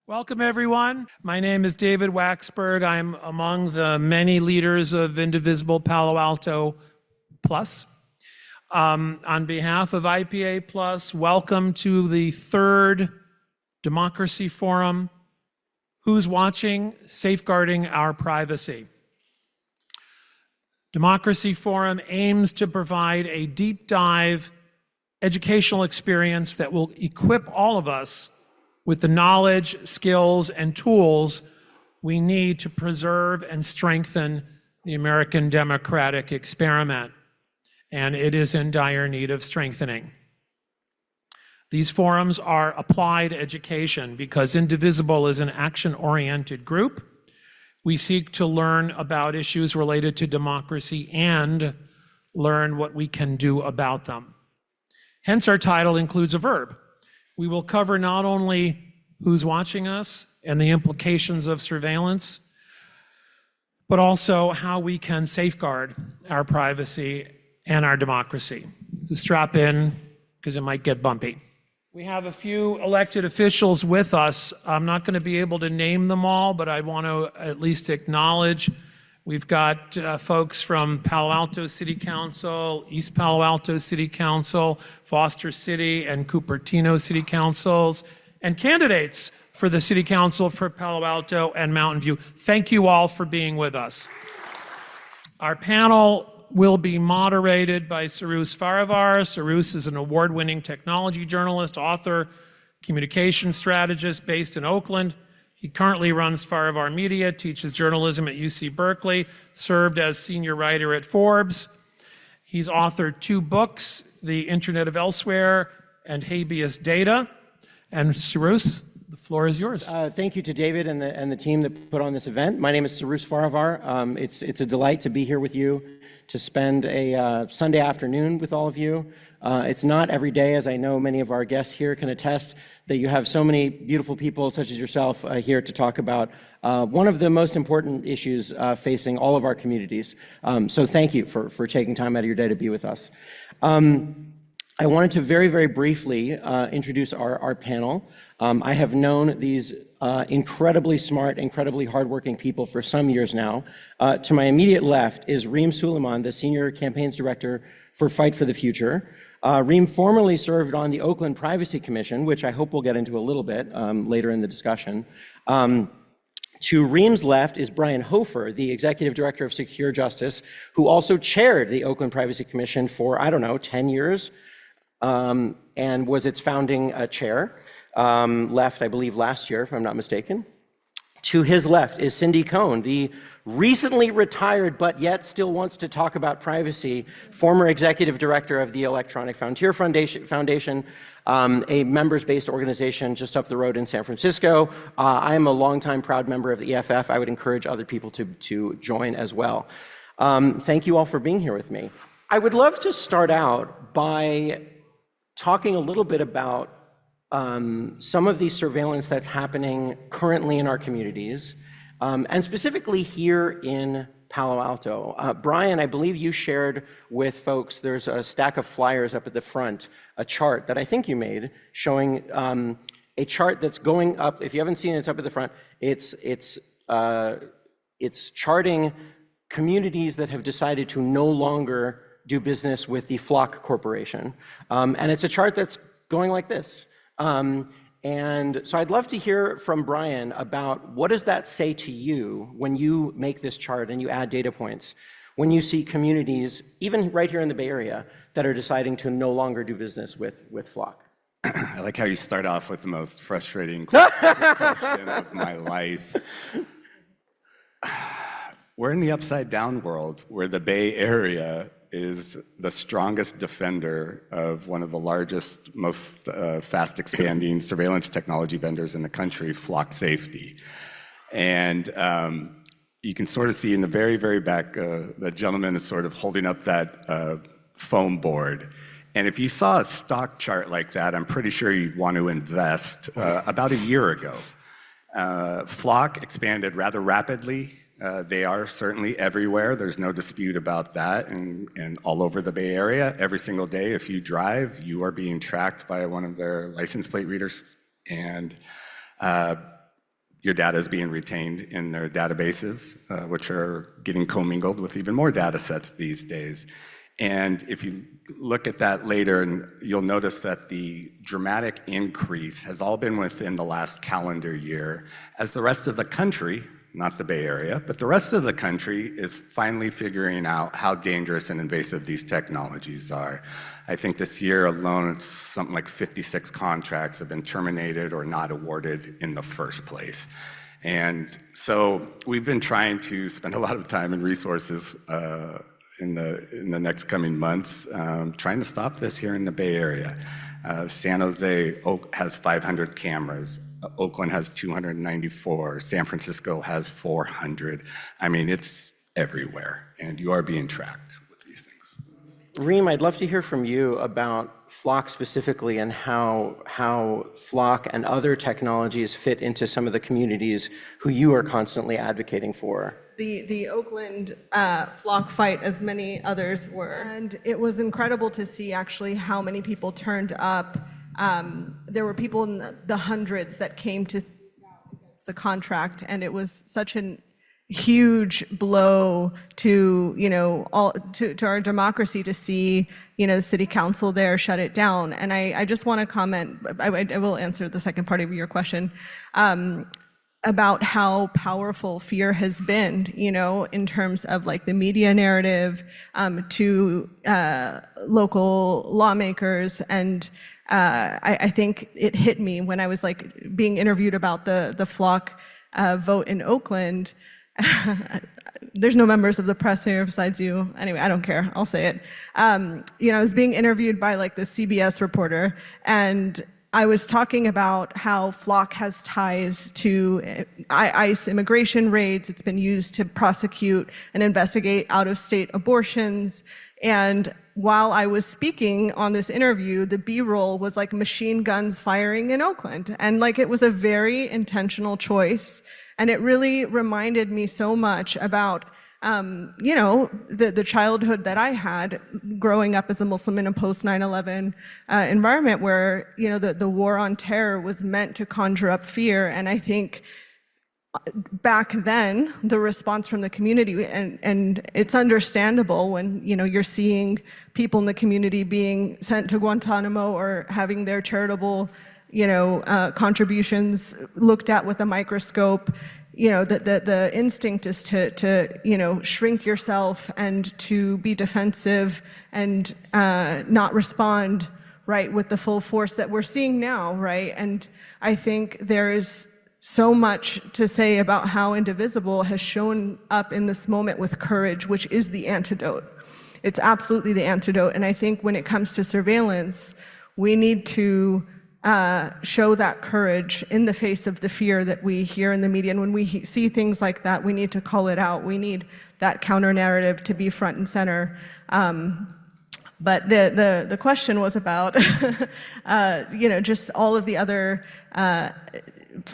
Welcome, everyone. My name is David Waxberg. I'm among the many leaders of Indivisible Palo Alto Plus. On behalf of IPA Plus, welcome to the third Democracy Forum. Who's watching? Safeguarding our privacy. Democracy Forum aims to provide a deep dive educational experience that will equip all of us with the knowledge, skills, and tools we need to preserve and strengthen the American democratic experiment. And it is in dire need of strengthening. These forums are applied education because Indivisible is an action-oriented group. We seek to learn about issues related to democracy and learn what we can do about them. Hence, our title includes a verb. We will cover not only who's watching us and the implications of surveillance, but also how we can safeguard our privacy and our democracy. So strap in, because it might get bumpy. We have a few elected officials with us. I'm not going to be able to name them all, but I want to at least acknowledge we've got folks from Palo Alto City Council, East Palo Alto City Council, Foster City and Cupertino City Councils, and candidates for the City Council for Palo Alto and Mountain View. Thank you all for being with us. Our panel will be moderated by Cyrus Farivar. Cyrus is an award-winning technology journalist, author, communication strategist based in Oakland. He currently runs Farivar Media, teaches journalism at UC Berkeley, served as senior writer at Forbes. He's authored 2 books, The Internet of Elsewhere and Habeas Data. And Cyrus, the floor is yours. Thank you to David and the team that put on this event. My name is Cyrus Farivar. It's a delight to be here with you, to spend a Sunday afternoon with all of you. It's not every day, as I know many of our guests here can attest, that you have so many beautiful people such as yourself here to talk about one of the most important issues facing all of our communities. So thank you for taking time out of your day to be with us. I wanted to very, very briefly introduce our panel. I have known these incredibly smart, incredibly hardworking people for some years now. To my immediate left is Reem Suleiman, the Senior Campaigns Director for Fight for the Future. Reem formerly served on the Oakland Privacy Commission, which I hope we'll get into a little bit later in the discussion. To Reem's left is Brian Hofer, the Executive Director of Secure Justice, who also chaired the Oakland Privacy Commission for, 10 years, and was its founding chair. Left, I believe, last year, if I'm not mistaken. To his left is Cindy Cohn, the recently retired but yet still wants to talk about privacy, former executive director of the Electronic Frontier Foundation, a members-based organization just up the road in San Francisco. I am a longtime proud member of the EFF. I would encourage other people to join as well. Thank you all for being here with me. I would love to start out by talking a little bit about some of the surveillance that's happening currently in our communities, and specifically here in Palo Alto. Brian, I believe you shared with folks, there's a stack of flyers up at the front, a chart that I think you made showing a chart that's going up. If you haven't seen it, it's up at the front. It's charting communities that have decided to no longer do business with the Flock Corporation. And it's a chart that's going like this. And so I'd love to hear from Brian about what does that say to you when you make this chart and you add data points, when you see communities, even right here in the Bay Area, that are deciding to no longer do business with Flock. I like how you start off with the most frustrating question of my life. We're in the upside down world where the Bay Area is the strongest defender of one of the largest, most fast expanding surveillance technology vendors in the country, Flock Safety. And you can sort of see in the very, very back, the gentleman is sort of holding up that foam board. And if you saw a stock chart like that, I'm pretty sure you'd want to invest. About a year ago, Flock expanded rather rapidly. They are certainly everywhere. There's no dispute about that. And all over the Bay Area, every single day, if you drive, you are being tracked by one of their license plate readers. And your data is being retained in their databases, which are getting commingled with even more data sets these days. And if you look at that later, and you'll notice that the dramatic increase has all been within the last calendar year, as the rest of the country, not the Bay Area, but the rest of the country is finally figuring out how dangerous and invasive these technologies are. I think this year alone, it's something like 56 contracts have been terminated or not awarded in the first place. And so we've been trying to spend a lot of time and resources in the next coming months trying to stop this here in the Bay Area. San Jose has 500 cameras. Oakland has 294. San Francisco has 400. I mean, it's everywhere, and you are being tracked with these things. Reem, I'd love to hear from you about Flock specifically and how Flock and other technologies fit into some of the communities who you are constantly advocating for. The Oakland Flock fight, as many others were. And it was incredible to see actually how many people turned up. There were people in the hundreds that came to the contract, and it was such a huge blow to, to our democracy to see, the city council there shut it down. And I just want to comment, I will answer the second part of your question, about how powerful fear has been, in terms of like the media narrative, to local lawmakers. And I think it hit me when I was like being interviewed about the Flock vote in Oakland. There's no members of the press here besides you. Anyway, I don't care. I'll say it. I was being interviewed by like the CBS reporter, and I was talking about how Flock has ties to ICE immigration raids. It's been used to prosecute and investigate out-of-state abortions. And while I was speaking on this interview, the B-roll was like machine guns firing in Oakland. And like it was a very intentional choice. And it really reminded me so much about the childhood that I had growing up as a Muslim in a post 9/11 environment where, the war on terror was meant to conjure up fear. And I think back then, the response from the community, and it's understandable when, you're seeing people in the community being sent to Guantanamo or having their charitable, contributions looked at with a microscope. The instinct is to shrink yourself and to be defensive and not respond, right, with the full force that we're seeing now, right? And I think there is so much to say about how Indivisible has shown up in this moment with courage, which is the antidote. It's absolutely the antidote. And I think when it comes to surveillance, we need to show that courage in the face of the fear that we hear in the media. And when we see things like that, we need to call it out. We need that counter narrative to be front and center. But the question was about, just all of the other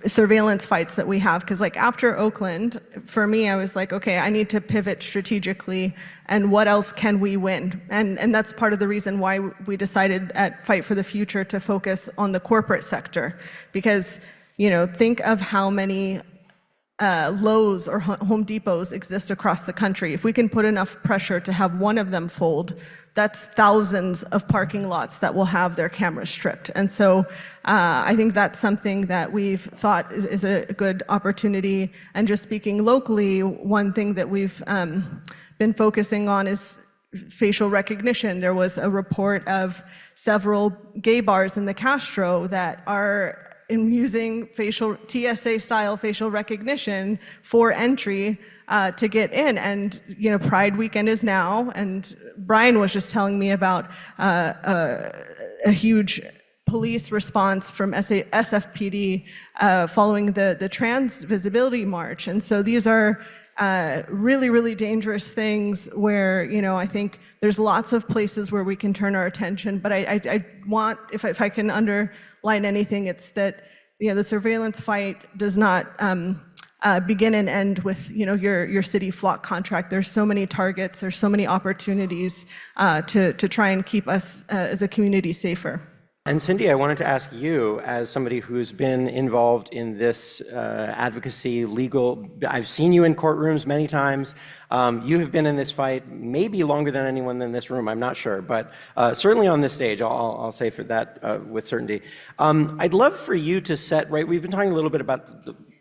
surveillance fights that we have. Because like after Oakland, for me, I was like, okay, I need to pivot strategically, and what else can we win? And that's part of the reason why we decided at Fight for the Future to focus on the corporate sector. Because, think of how many Lowe's or Home Depots exist across the country. If we can put enough pressure to have one of them fold, that's thousands of parking lots that will have their cameras stripped. And so I think that's something that we've thought is a good opportunity. And just speaking locally, one thing that we've been focusing on is facial recognition. There was a report of several gay bars in the Castro that are using TSA-style facial recognition for entry to get in. And, Pride weekend is now, and Brian was just telling me about a huge police response from SFPD following the trans visibility march. And so these are really, really dangerous things where, I think there's lots of places where we can turn our attention. But I want, if I can underline anything, it's that, the surveillance fight does not begin and end with, your city Flock contract. There's so many targets, there's so many opportunities to try and keep us as a community safer. And Cindy, I wanted to ask you, as somebody who's been involved in this advocacy, legal, I've seen you in courtrooms many times. You have been in this fight maybe longer than anyone in this room, I'm not sure, but certainly on this stage, I'll say for that with certainty. I'd love for you to set, right, we've been talking a little bit about,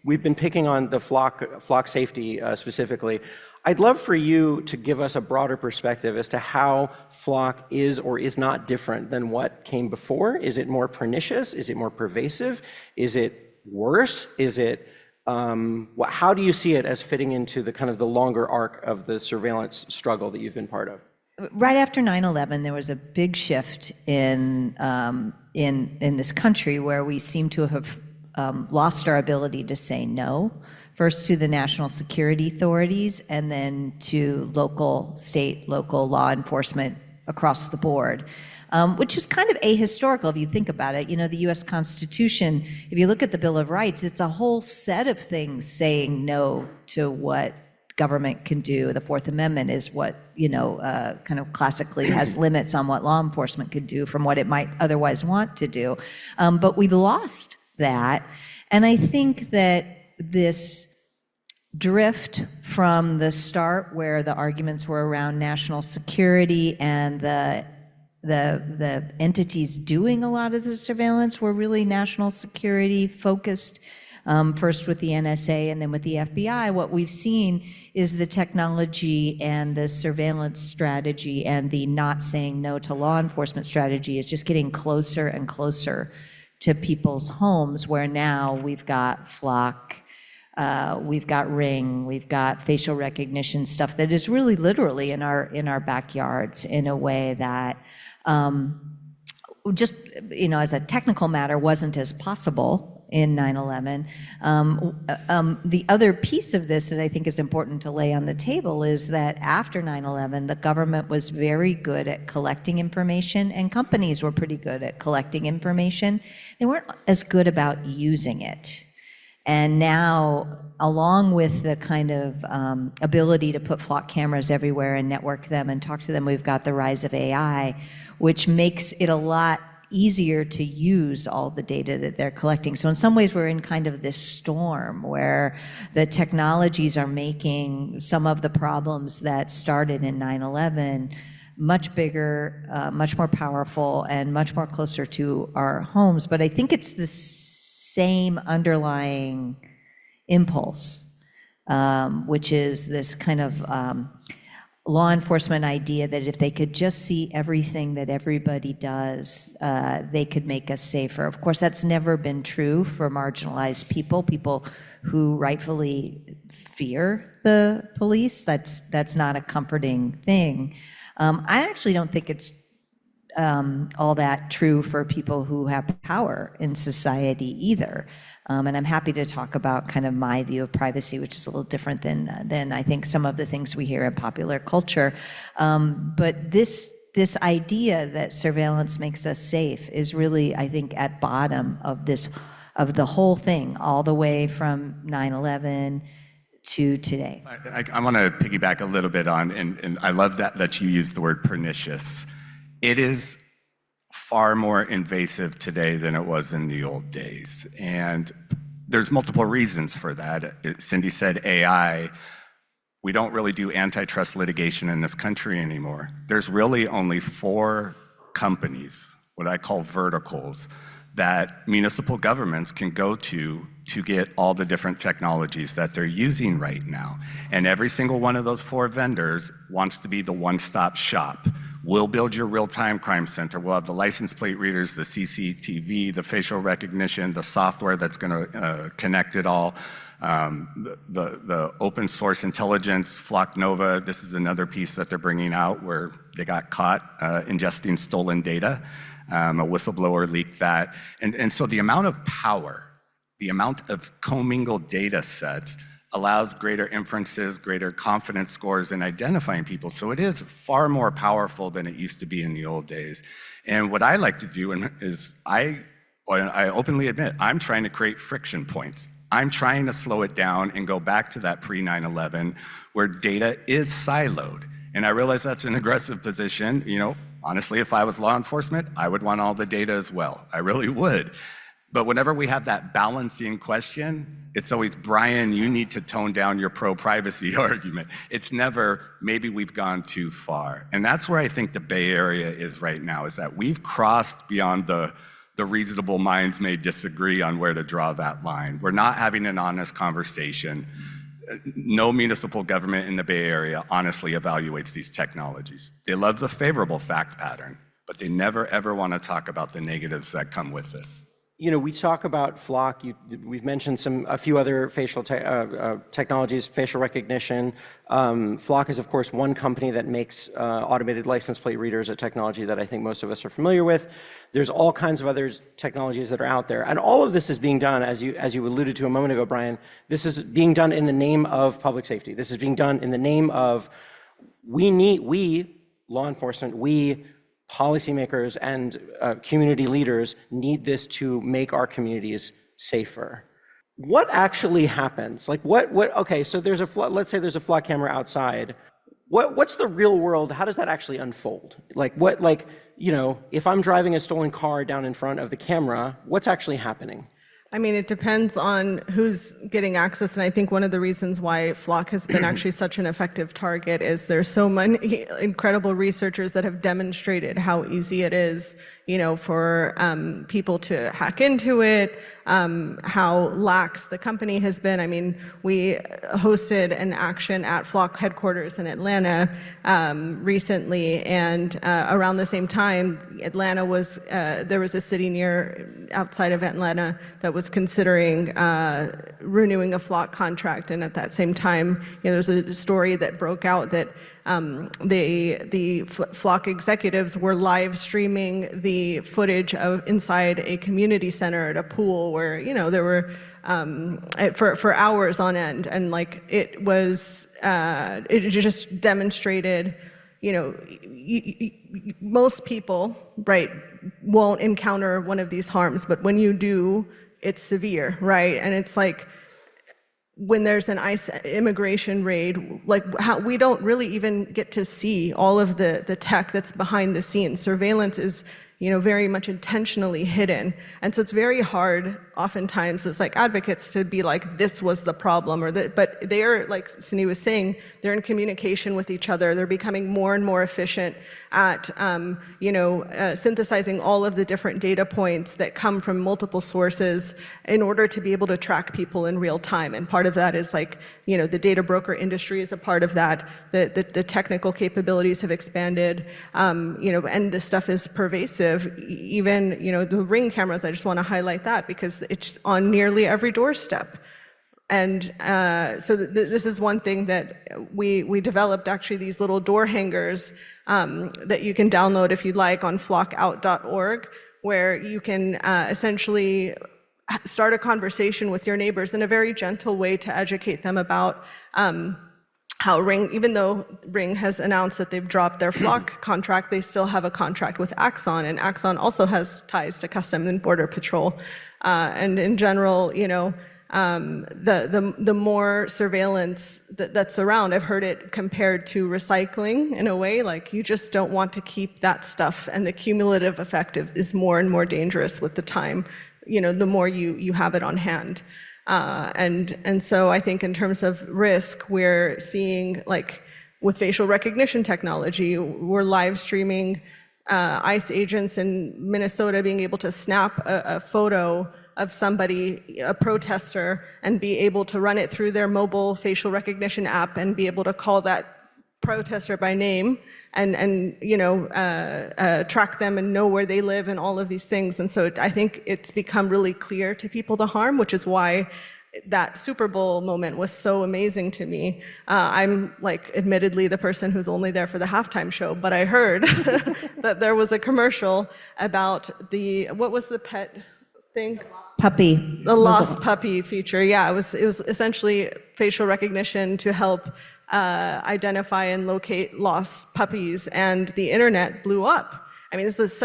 we've been picking on the flock safety specifically. I'd love for you to give us a broader perspective as to how flock is or is not different than what came before. Is it more pernicious? Is it more pervasive? Is it worse? Is it, how do you see it as fitting into the kind of the longer arc of the surveillance struggle that you've been part of? Right after 9/11, there was a big shift in this country where we seem to have lost our ability to say no. First to the national security authorities, and then to state, local law enforcement across the board, which is kind of ahistorical if you think about it. You know, the US Constitution, if you look at the Bill of Rights, it's a whole set of things saying no to what government can do. The Fourth Amendment is what, kind of classically has limits on what law enforcement could do from what it might otherwise want to do. But we lost that. And I think that this drift from the start, where the arguments were around national security and the entities doing a lot of the surveillance were really national security focused, first with the NSA and then with the FBI. What we've seen is the technology and the surveillance strategy and the not saying no to law enforcement strategy is just getting closer and closer to people's homes, where now we've got Flock, we've got Ring, we've got facial recognition stuff that is really literally in our backyards in a way that just, as a technical matter, wasn't as possible in 9/11. The other piece of this that I think is important to lay on the table is that after 9/11, the government was very good at collecting information, and companies were pretty good at collecting information. They weren't as good about using it. And now, along with the kind of ability to put flock cameras everywhere and network them and talk to them, we've got the rise of AI, which makes it a lot easier to use all the data that they're collecting. So in some ways, we're in kind of this storm where the technologies are making some of the problems that started in 9/11 much bigger, much more powerful, and much more closer to our homes. But I think it's the same underlying impulse, which is this kind of law enforcement idea that if they could just see everything that everybody does, they could make us safer. Of course, that's never been true for marginalized people who rightfully fear the police. That's not a comforting thing. I actually don't think it's all that true for people who have power in society either. And I'm happy to talk about kind of my view of privacy, which is a little different than I think some of the things we hear in popular culture. But this idea that surveillance makes us safe is really, I think, at bottom of the whole thing, all the way from 9/11 to today. I want to piggyback a little bit on, and I love that you used the word pernicious. It is far more invasive today than it was in the old days. And there's multiple reasons for that. Cindy said AI. We don't really do antitrust litigation in this country anymore. There's really only 4 companies, what I call verticals, that municipal governments can go to get all the different technologies that they're using right now. And every single one of those 4 vendors wants to be the one-stop shop. We'll build your real-time crime center. We'll have the license plate readers, the CCTV, the facial recognition, the software that's going to connect it all, the open source intelligence, Flock Nova. This is another piece that they're bringing out where they got caught ingesting stolen data. A whistleblower leaked that. And so the amount of power, the amount of commingled data sets allows greater inferences, greater confidence scores in identifying people. So it is far more powerful than it used to be in the old days. And what I like to do is I openly admit, I'm trying to create friction points. I'm trying to slow it down and go back to that pre-9/11 where data is siloed. And I realize that's an aggressive position. Honestly, if I was law enforcement, I would want all the data as well. I really would. But whenever we have that balancing question, it's always, Brian, you need to tone down your pro-privacy argument. It's never, maybe we've gone too far. And that's where I think the Bay Area is right now, is that we've crossed beyond the reasonable minds may disagree on where to draw that line. We're not having an honest conversation. No municipal government in the Bay Area honestly evaluates these technologies. They love the favorable fact pattern, but they never ever want to talk about the negatives that come with this. You know, we talk about Flock. We've mentioned a few other facial technologies, facial recognition. Flock is, of course, one company that makes automated license plate readers, a technology that I think most of us are familiar with. There's all kinds of other technologies that are out there, and all of this is being done, as you alluded to a moment ago, Brian. This is being done in the name of public safety. This is being done in the name of we law enforcement, we policymakers and community leaders need this to make our communities safer. What actually happens? Like okay, so there's let's say there's a flock camera outside. What's the real world? How does that actually unfold? If I'm driving a stolen car down in front of the camera, what's actually happening? I mean, it depends on who's getting access, and I think one of the reasons why Flock has been actually such an effective target is there's so many incredible researchers that have demonstrated how easy it is, for people to hack into it, how lax the company has been. I mean, we hosted an action at Flock headquarters in Atlanta recently, and around the same time, Atlanta was, there was a city outside of Atlanta that was considering renewing a Flock contract, and at that same time, there was a story that broke out that the Flock executives were live streaming the footage of inside a community center at a pool where there were for hours on end, and it was it just demonstrated most people won't encounter one of these harms, but when you do, it's severe, right? And it's like when there's an ICE immigration raid, how we don't really even get to see all of the tech that's behind the scenes. Surveillance is very much intentionally hidden. And so it's very hard, oftentimes, as advocates to be like, this was the problem, but they're, like Cindy was saying, they're in communication with each other. They're becoming more and more efficient at, synthesizing all of the different data points that come from multiple sources in order to be able to track people in real time. And part of that is the data broker industry is a part of that. The technical capabilities have expanded, and this stuff is pervasive. Even the Ring cameras, I just want to highlight that because it's on nearly every doorstep. And so this is one thing that we developed, actually, these little door hangers that you can download if you'd like on flockout.org, where you can essentially start a conversation with your neighbors in a very gentle way to educate them about how Ring, even though Ring has announced that they've dropped their Flock contract, they still have a contract with Axon, and Axon also has ties to Customs and Border Patrol. And in general, the more surveillance that's around, I've heard it compared to recycling in a way, you just don't want to keep that stuff, and the cumulative effect is more and more dangerous with the time, the more you have it on hand. And so I think in terms of risk, we're seeing, with facial recognition technology, we're live streaming ICE agents in Minnesota being able to snap a photo of somebody, a protester, and be able to run it through their mobile facial recognition app and be able to call that protester by name and track them and know where they live and all of these things. And so I think it's become really clear to people the harm, which is why that Super Bowl moment was so amazing to me. I'm admittedly the person who's only there for the halftime show, but I heard that there was a commercial about what was the pet thing? Puppy. The lost puppy feature. Yeah, it was essentially facial recognition to help identify and locate lost puppies, and the internet blew up. I mean, this is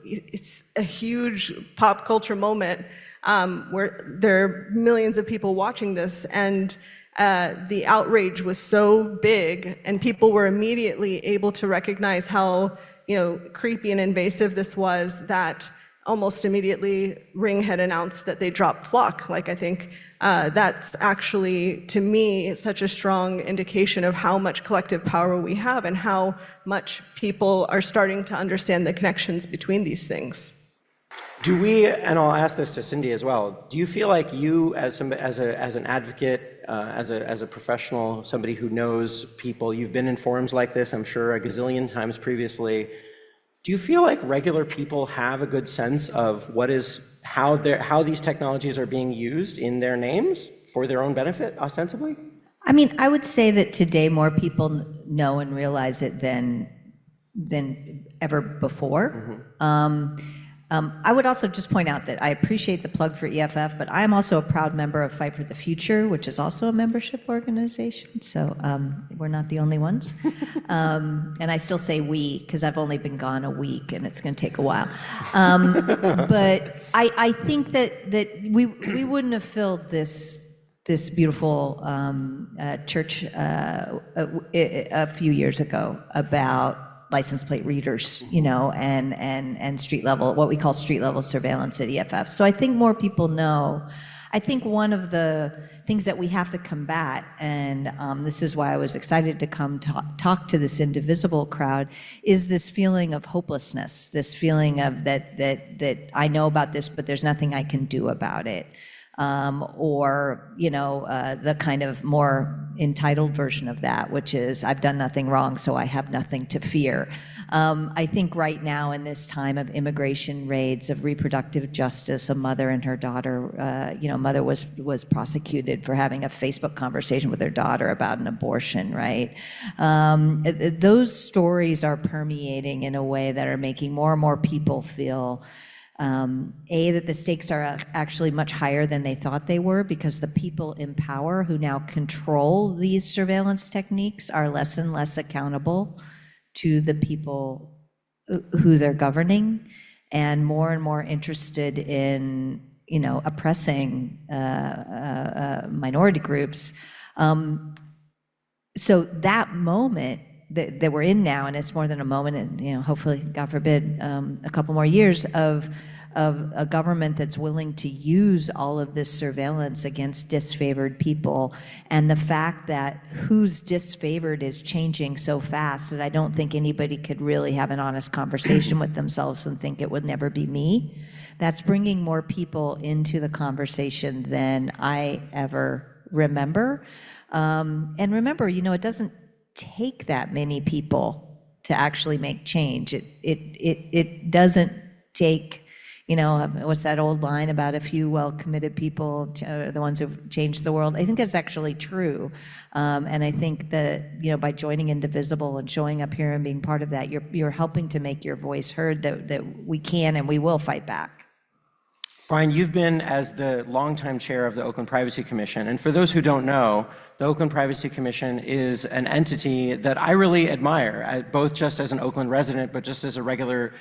it's a huge pop culture moment where there are millions of people watching this, and the outrage was so big, and people were immediately able to recognize how creepy and invasive this was, that almost immediately Ring had announced that they dropped Flock. Like, I think that's actually, to me, such a strong indication of how much collective power we have and how much people are starting to understand the connections between these things. Do we, and I'll ask this to Cindy as well, do you feel like you, as an advocate, as a professional, somebody who knows people, you've been in forums like this, I'm sure, a gazillion times previously, do you feel like regular people have a good sense of how these technologies are being used in their names for their own benefit, ostensibly? I mean, I would say that today more people know and realize it than ever before. Mm-hmm. I would also just point out that I appreciate the plug for EFF, but I am also a proud member of Fight for the Future, which is also a membership organization. So we're not the only ones. And I still say we, because I've only been gone a week and it's going to take a while. But I think that we wouldn't have filled this beautiful church a few years ago about license plate readers, and street level, what we call street level surveillance at EFF. So I think more people know. I think one of the things that we have to combat, and this is why I was excited to come talk to this Indivisible crowd, is this feeling of hopelessness, this feeling of that I know about this, but there's nothing I can do about it. Or the kind of more entitled version of that, which is I've done nothing wrong, so I have nothing to fear. I think right now in this time of immigration raids, of reproductive justice, a mother and her daughter, mother was prosecuted for having a Facebook conversation with her daughter about an abortion, right? Those stories are permeating in a way that are making more and more people feel that the stakes are actually much higher than they thought they were, because the people in power who now control these surveillance techniques are less and less accountable to the people who they're governing, and more interested in, oppressing minority groups. So that moment that we're in now, and it's more than a moment, and hopefully, God forbid, a couple more years of a government that's willing to use all of this surveillance against disfavored people, and the fact that who's disfavored is changing so fast that I don't think anybody could really have an honest conversation with themselves and think it would never be me. That's bringing more people into the conversation than I ever remember. And remember, it doesn't take that many people to actually make change. It doesn't take, what's that old line about a few well-committed people are the ones who've changed the world? I think that's actually true. And I think that, by joining Indivisible and showing up here and being part of that, you're helping to make your voice heard, that we can and we will fight back. Brian, you've been as the longtime chair of the Oakland Privacy Commission, and for those who don't know, the Oakland Privacy Commission is an entity that I really admire, both just as an Oakland resident, but just as a regular,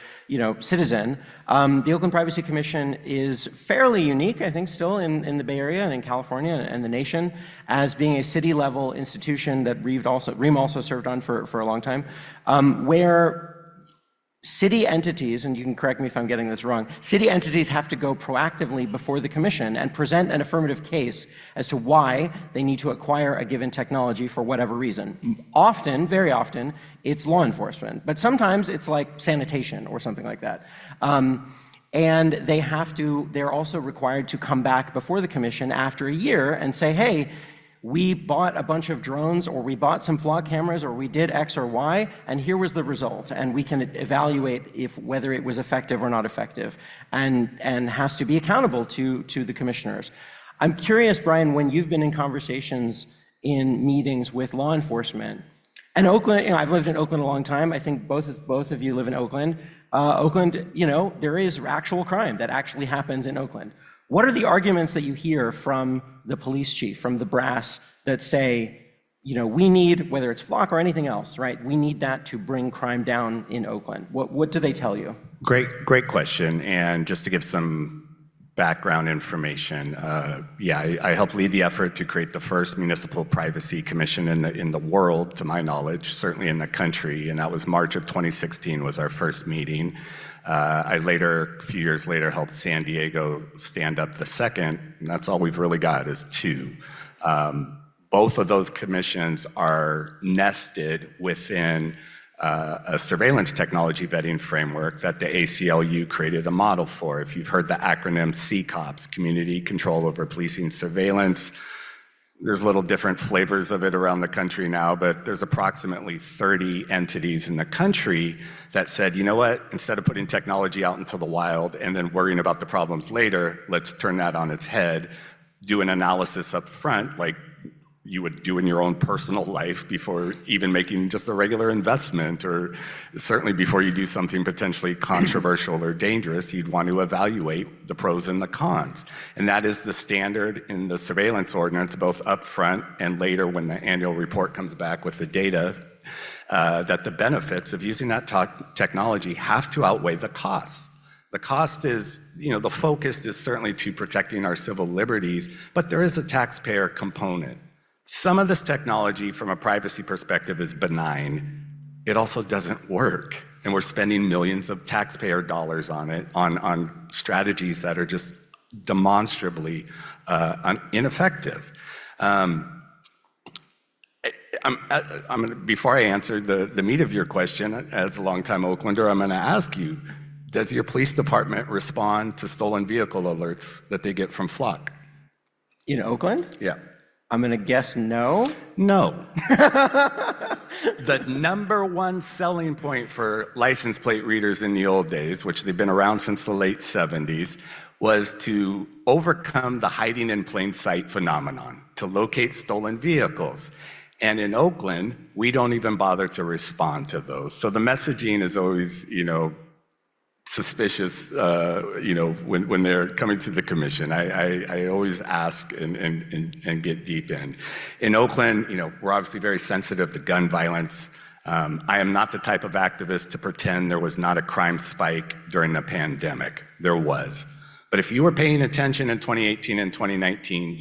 citizen. The Oakland Privacy Commission is fairly unique, I think, still in the Bay Area and in California and the nation, as being a city-level institution that Reem also served on for a long time, where city entities, and you can correct me if I'm getting this wrong, city entities have to go proactively before the commission and present an affirmative case as to why they need to acquire a given technology for whatever reason. Often, very often, it's law enforcement, but sometimes it's like sanitation or something like that. And they're also required to come back before the commission after a year and say, hey, we bought a bunch of drones, or we bought some Flock cameras, or we did X or Y, and here was the result. And we can evaluate whether it was effective or not effective, and has to be accountable to the commissioners. I'm curious, Brian, when you've been in conversations in meetings with law enforcement, and Oakland, I've lived in Oakland a long time. I think both of you live in Oakland. Oakland, there is actual crime that actually happens in Oakland. What are the arguments that you hear from the police chief, from the brass, that say, we need, whether it's Flock or anything else, right? We need that to bring crime down in Oakland. What do they tell you? Great question. And just to give some background information. I helped lead the effort to create the first municipal privacy commission in the world, to my knowledge, certainly in the country, and that was March of 2016 was our first meeting. I later, a few years later, helped San Diego stand up the second, and that's all we've really got is 2. Both of those commissions are nested within a surveillance technology vetting framework that the ACLU created a model for. If you've heard the acronym CCOPS, Community Control Over Policing Surveillance, there's little different flavors of it around the country now, but there's approximately 30 entities in the country that said, you know what, instead of putting technology out into the wild and then worrying about the problems later, let's turn that on its head, do an analysis up front, like you would do in your own personal life before even making just a regular investment, or certainly before you do something potentially controversial or dangerous, you'd want to evaluate the pros and the cons. And that is the standard in the surveillance ordinance, both up front and later when the annual report comes back with the data, that the benefits of using that technology have to outweigh the costs. The cost is, the focus is certainly to protecting our civil liberties, but there is a taxpayer component. Some of this technology from a privacy perspective is benign. It also doesn't work. And we're spending millions of taxpayer dollars on it, on strategies that are just demonstrably ineffective. Before I answer the meat of your question, as a longtime Oaklander, I'm gonna ask you, does your police department respond to stolen vehicle alerts that they get from Flock? In Oakland? Yeah. I'm going to guess no. No. The number one selling point for license plate readers in the old days, which they've been around since the late 70s, was to overcome the hiding in plain sight phenomenon, to locate stolen vehicles. And in Oakland, we don't even bother to respond to those. So the messaging is always, suspicious, when they're coming to the commission. I always ask and get deep in. In Oakland, we're obviously very sensitive to gun violence. I am not the type of activist to pretend there was not a crime spike during the pandemic. There was. But if you were paying attention in 2018 and 2019,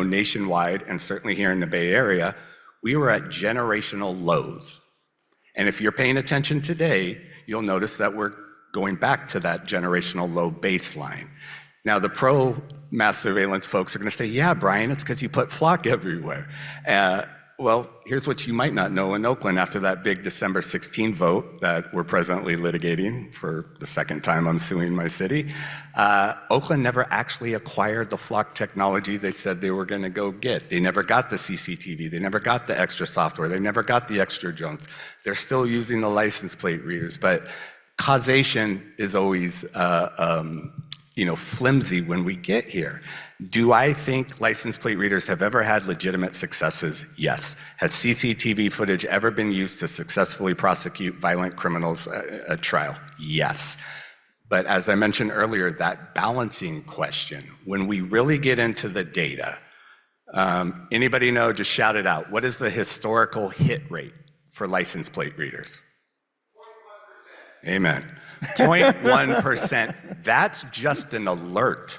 nationwide, and certainly here in the Bay Area, we were at generational lows. And if you're paying attention today, you'll notice that we're going back to that generational low baseline. Now, the pro-mass surveillance folks are going to say, yeah, Brian, it's because you put Flock everywhere. Well, here's what you might not know in Oakland after that big December 16 vote that we're presently litigating for the second time I'm suing my city. Oakland never actually acquired the Flock technology they said they were going to go get. They never got the CCTV. They never got the extra software. They never got the extra drones. They're still using the license plate readers, but causation is always, flimsy when we get here. Do I think license plate readers have ever had legitimate successes? Yes. Has CCTV footage ever been used to successfully prosecute violent criminals at trial? Yes. But as I mentioned earlier, that balancing question, when we really get into the data, anybody know, just shout it out, what is the historical hit rate for license plate readers? Amen. 0.1%. That's just an alert.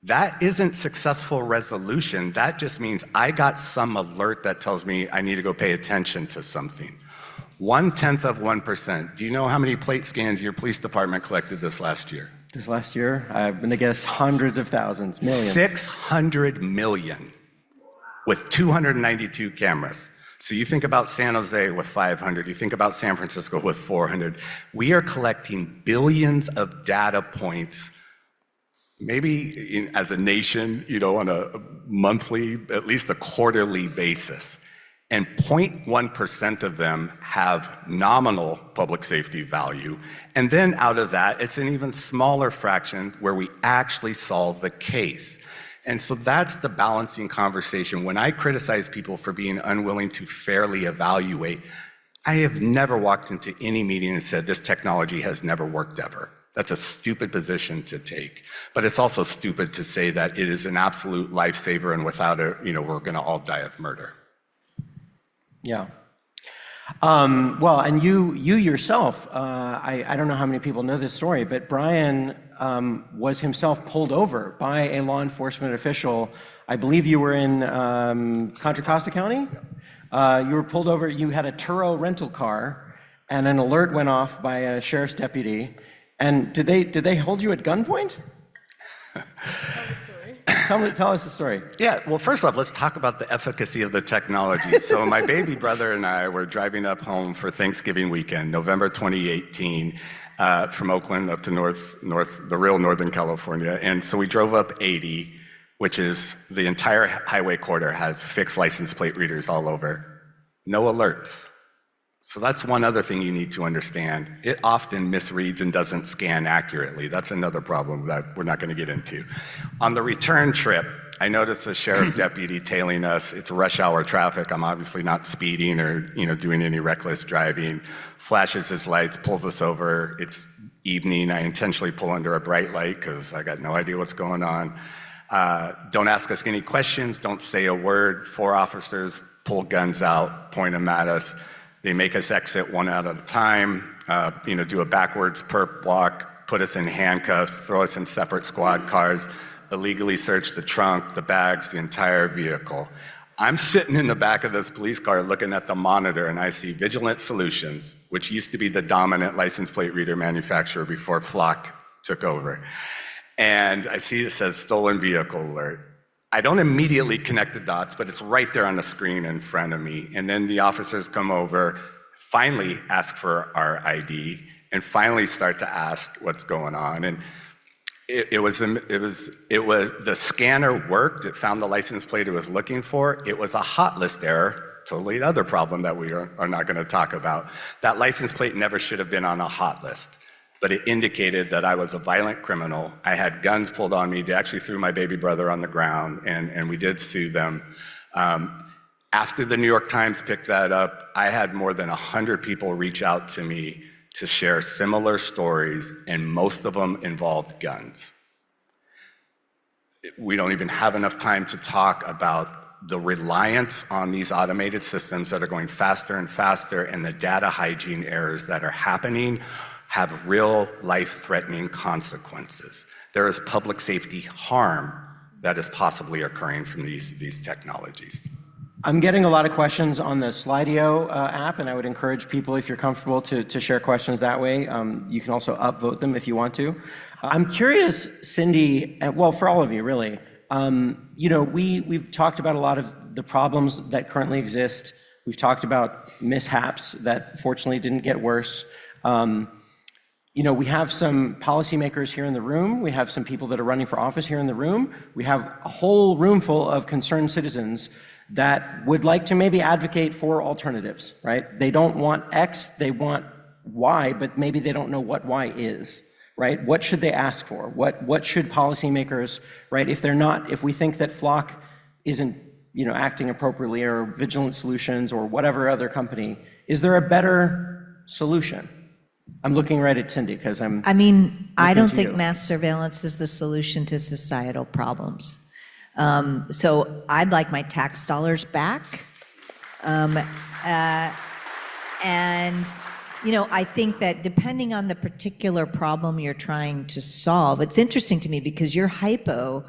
That isn't successful resolution. That just means I got some alert that tells me I need to go pay attention to something. 0.1%. Do you know how many plate scans your police department collected this last year? This last year, I'm going to guess hundreds of thousands, millions. 600 million with 292 cameras. So you think about San Jose with 500, you think about San Francisco with 400. We are collecting billions of data points, maybe as a nation, on a monthly, at least a quarterly basis. And 0.1% of them have nominal public safety value. And then out of that, it's an even smaller fraction where we actually solve the case. And so that's the balancing conversation. When I criticize people for being unwilling to fairly evaluate, I have never walked into any meeting and said, this technology has never worked ever. That's a stupid position to take. But it's also stupid to say that it is an absolute lifesaver and without it, we're gonna all die of murder. Yeah. Well, and you yourself, I don't know how many people know this story, but Brian was himself pulled over by a law enforcement official. I believe you were in Contra Costa County. You were pulled over. You had a Turo rental car, and an alert went off by a sheriff's deputy. And did they hold you at gunpoint? Tell us the story. Yeah, well, first off, let's talk about the efficacy of the technology. So my baby brother and I were driving up home for Thanksgiving weekend, November 2018, from Oakland up to the real Northern California. And so we drove up 80, which is the entire highway corridor has fixed license plate readers all over. No alerts. So that's one other thing you need to understand. It often misreads and doesn't scan accurately. That's another problem that we're not going to get into. On the return trip, I noticed a sheriff deputy tailing us. It's rush hour traffic. I'm obviously not speeding or doing any reckless driving. Flashes his lights, pulls us over. It's evening. I intentionally pull under a bright light because I got no idea what's going on. Don't ask us any questions. Don't say a word. 4 officers pull guns out, point them at us. They make us exit one out at a time, do a backwards perp walk, put us in handcuffs, throw us in separate squad cars, illegally search the trunk, the bags, the entire vehicle. I'm sitting in the back of this police car looking at the monitor, and I see Vigilant Solutions, which used to be the dominant license plate reader manufacturer before Flock took over. And I see it says stolen vehicle alert. I don't immediately connect the dots, but it's right there on the screen in front of me. And then the officers come over, finally ask for our ID, and finally start to ask what's going on. And it was the scanner worked. It found the license plate it was looking for. It was a hot list error. Totally another problem that we are not going to talk about. That license plate never should have been on a hot list. But it indicated that I was a violent criminal. I had guns pulled on me. They actually threw my baby brother on the ground, and we did sue them. After the New York Times picked that up, I had more than 100 people reach out to me to share similar stories, and most of them involved guns. We don't even have enough time to talk about the reliance on these automated systems that are going faster and faster, and the data hygiene errors that are happening have real life-threatening consequences. There is public safety harm that is possibly occurring from the use of these technologies. I'm getting a lot of questions on the Slido app, and I would encourage people, if you're comfortable, to share questions that way. You can also upvote them if you want to. I'm curious, Cindy, well, for all of you, really. We've talked about a lot of the problems that currently exist. We've talked about mishaps that fortunately didn't get worse. We have some policymakers here in the room. We have some people that are running for office here in the room. We have a whole room full of concerned citizens that would like to maybe advocate for alternatives, right? They don't want X, they want Y, but maybe they don't know what Y is, right? What should they ask for? What should policymakers, right? If we think that Flock isn't, acting appropriately, or Vigilant Solutions or whatever other company, is there a better solution? I'm looking right at Cindy because I don't think mass surveillance is the solution to societal problems. So I'd like my tax dollars back. And, I think that depending on the particular problem you're trying to solve, it's interesting to me because your hypo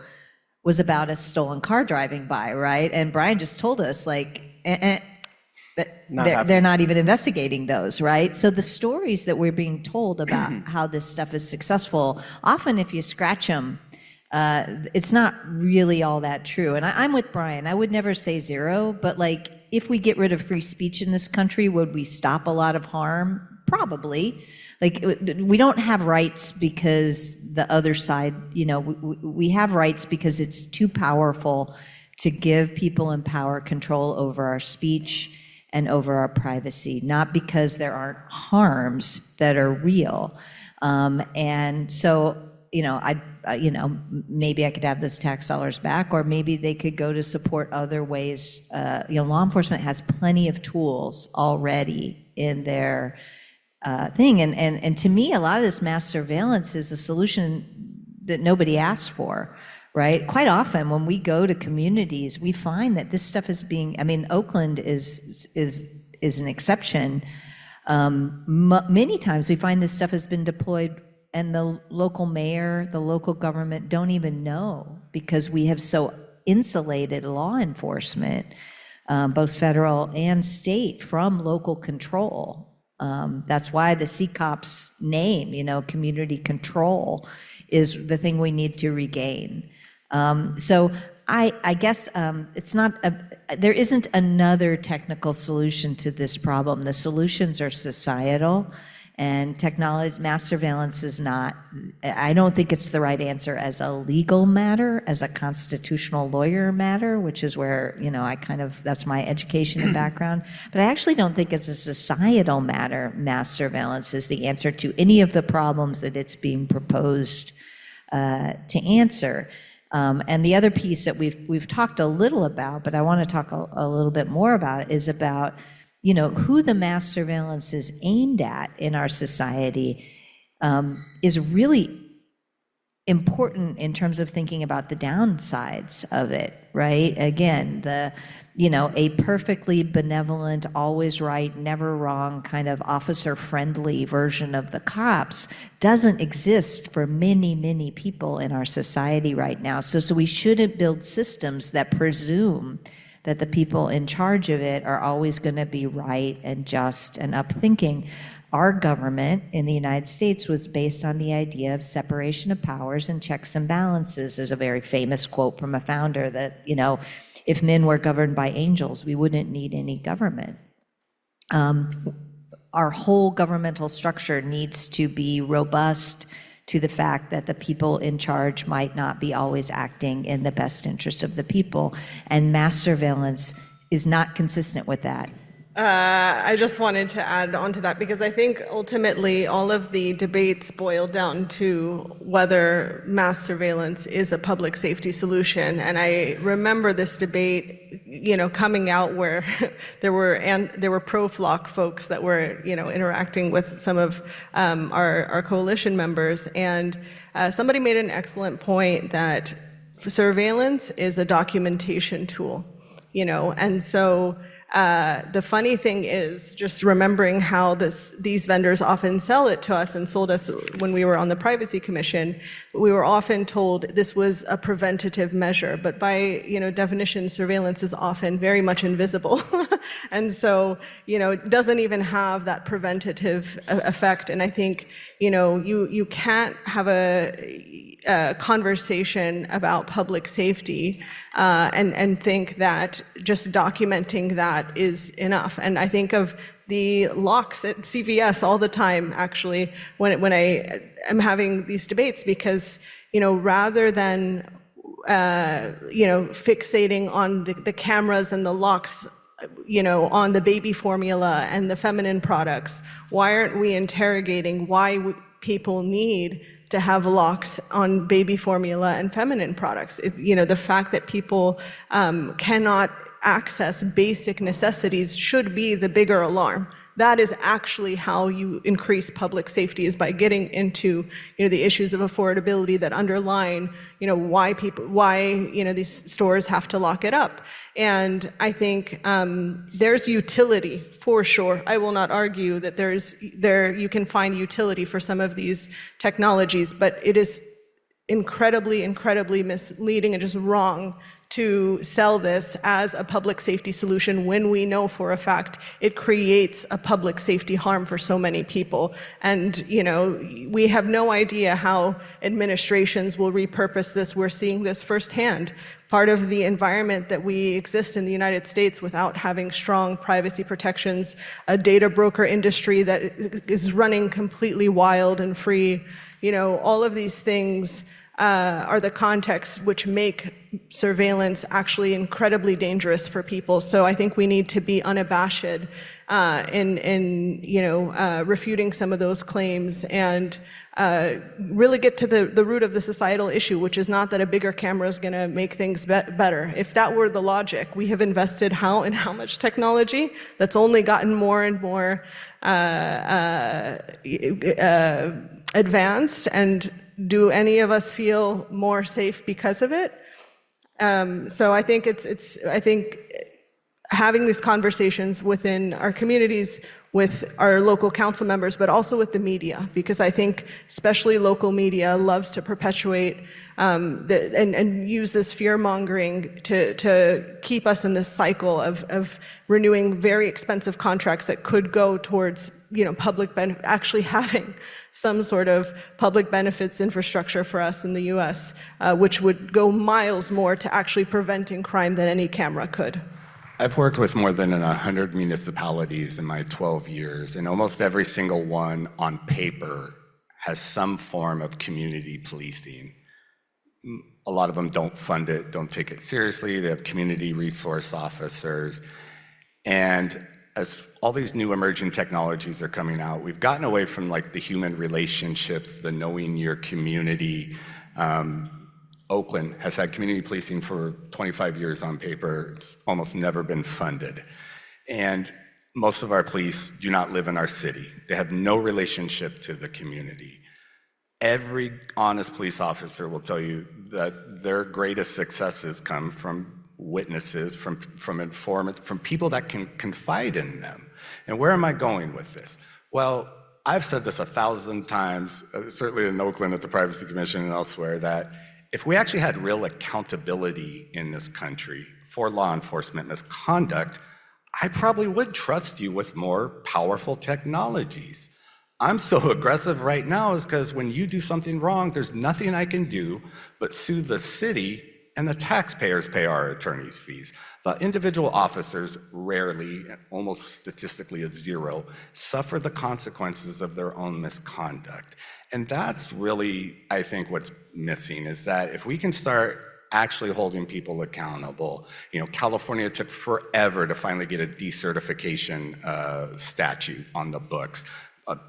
was about a stolen car driving by, right? And Brian just told us, they're not even investigating those, right? So the stories that we're being told about how this stuff is successful, often if you scratch them, it's not really all that true. And I'm with Brian. I would never say zero, but if we get rid of free speech in this country, would we stop a lot of harm? Probably. We don't have rights because the other side, we have rights because it's too powerful to give people in power control over our speech and over our privacy, not because there aren't harms that are real. And so, maybe I could have those tax dollars back, or maybe they could go to support other ways. Law enforcement has plenty of tools already in their thing. And to me, a lot of this mass surveillance is the solution that nobody asked for. Right? Quite often when we go to communities, we find that this stuff is Oakland is is an exception. Many times we find this stuff has been deployed and the local mayor, the local government don't even know, because we have so insulated law enforcement, both federal and state, from local control. That's why the CCOP's name, community control, is the thing we need to regain. So I guess it's not, there isn't another technical solution to this problem. The solutions are societal, and technology, mass surveillance is not, I don't think it's the right answer as a legal matter, as a constitutional lawyer matter, which is where, that's my education and background. But I actually don't think as a societal matter, mass surveillance is the answer to any of the problems that it's being proposed to answer. And the other piece that we've talked a little about, but I want to talk a little bit more about, is about who the mass surveillance is aimed at in our society, is really important in terms of thinking about the downsides of it, right? Again, a perfectly benevolent, always right, never wrong kind of officer-friendly version of the cops doesn't exist for many, many people in our society right now. So we shouldn't build systems that presume that the people in charge of it are always going to be right and just and upthinking. Our government in the United States was based on the idea of separation of powers and checks and balances. There's a very famous quote from a founder that, if men were governed by angels, we wouldn't need any government. Our whole governmental structure needs to be robust to the fact that the people in charge might not be always acting in the best interest of the people, and mass surveillance is not consistent with that. I just wanted to add on to that, because I think ultimately all of the debates boil down to whether mass surveillance is a public safety solution. And I remember this debate, coming out where there were pro-Flock folks that were, interacting with some of our coalition members. And somebody made an excellent point that surveillance is a documentation tool, and so the funny thing is, just remembering how these vendors often sell it to us and sold us when we were on the Privacy Commission, we were often told this was a preventative measure, but by definition, surveillance is often very much invisible, and so it doesn't even have that preventative effect. And I think you can't have a conversation about public safety and think that just documenting that is enough. And I think of the locks at CVS all the time, actually, when I am having these debates, because rather than fixating on the cameras and the locks, on the baby formula and the feminine products, why aren't we interrogating why people need to have locks on baby formula and feminine products? The fact that people cannot access basic necessities should be the bigger alarm. That is actually how you increase public safety, is by getting into the issues of affordability that underline why these stores have to lock it up. And I think there's utility for sure. I will not argue that you can find utility for some of these technologies, but it is incredibly, incredibly misleading and just wrong to sell this as a public safety solution when we know for a fact it creates a public safety harm for so many people. And we have no idea how administrations will repurpose this. We're seeing this firsthand. Part of the environment that we exist in the United States without having strong privacy protections, a data broker industry that is running completely wild and free, all of these things are the context which make surveillance actually incredibly dangerous for people. So I think we need to be unabashed in refuting some of those claims and really get to the root of the societal issue, which is not that a bigger camera is going to make things better. If that were the logic, we have invested how much technology that's only gotten more and more advanced, and do any of us feel more safe because of it? So I think having these conversations within our communities, with our local council members, but also with the media, because I think especially local media loves to perpetuate and use this fear-mongering to keep us in this cycle of renewing very expensive contracts that could go towards, public benefit, actually having some sort of public benefits infrastructure for us in the US, which would go miles more to actually preventing crime than any camera could. I've worked with more than 100 municipalities in my 12 years, and almost every single one on paper has some form of community policing. A lot of them don't fund it, don't take it seriously. They have community resource officers. And as all these new emerging technologies are coming out, we've gotten away from like the human relationships, the knowing your community. Oakland has had community policing for 25 years on paper. It's almost never been funded. And most of our police do not live in our city. They have no relationship to the community. Every honest police officer will tell you that their greatest successes come from witnesses, from informants, from people that can confide in them. And where am I going with this? Well, I've said this 1,000 times, certainly in Oakland at the Privacy Commission and elsewhere, that if we actually had real accountability in this country for law enforcement misconduct, I probably would trust you with more powerful technologies. I'm so aggressive right now is because when you do something wrong, there's nothing I can do but sue the city, and the taxpayers pay our attorney's fees. The individual officers rarely, almost statistically at zero, suffer the consequences of their own misconduct. And that's really, I think, what's missing, is that if we can start actually holding people accountable. California took forever to finally get a decertification statute on the books.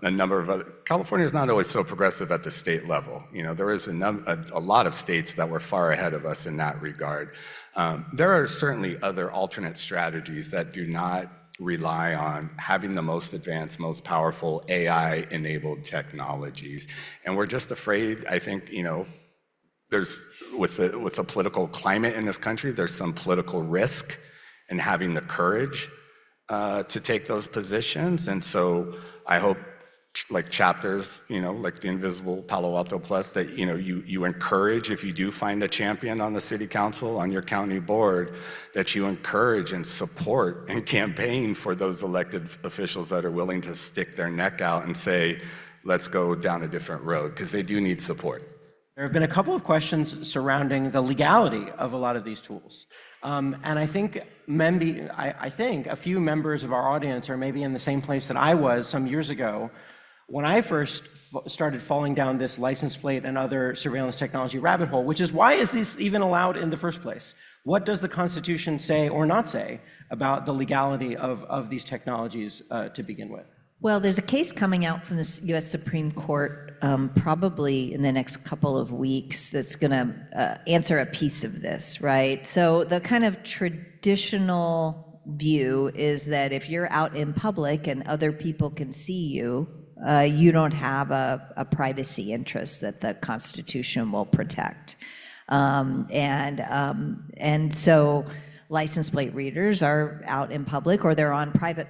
A number of other, California is not always so progressive at the state level. There is a lot of states that were far ahead of us in that regard. There are certainly other alternate strategies that do not rely on having the most advanced, most powerful AI-enabled technologies. And we're just afraid, I think, there's, with the political climate in this country, there's some political risk in having the courage to take those positions. And so I hope, like chapters, like the Indivisible Palo Alto Plus, that you encourage, if you do find a champion on the city council, on your county board, that you encourage and support and campaign for those elected officials that are willing to stick their neck out and say, let's go down a different road, because they do need support. There have been a couple of questions surrounding the legality of a lot of these tools. And I think a few members of our audience are maybe in the same place that I was some years ago when I first started falling down this license plate and other surveillance technology rabbit hole, which is, why is this even allowed in the first place? What does the Constitution say or not say about the legality of these technologies to begin with? Well, there's a case coming out from the U.S. Supreme Court probably in the next couple of weeks that's going to answer a piece of this, right? So the kind of traditional view is that if you're out in public and other people can see you, you don't have a privacy interest that the Constitution will protect. And so license plate readers are out in public, or they're on private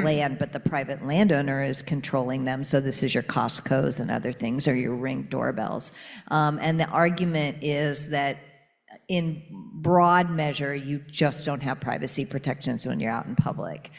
land, but the private landowner is controlling them. So this is your Costco's and other things, or your Ring doorbells. And the argument is that in broad measure, you just don't have privacy protections when you're out in public.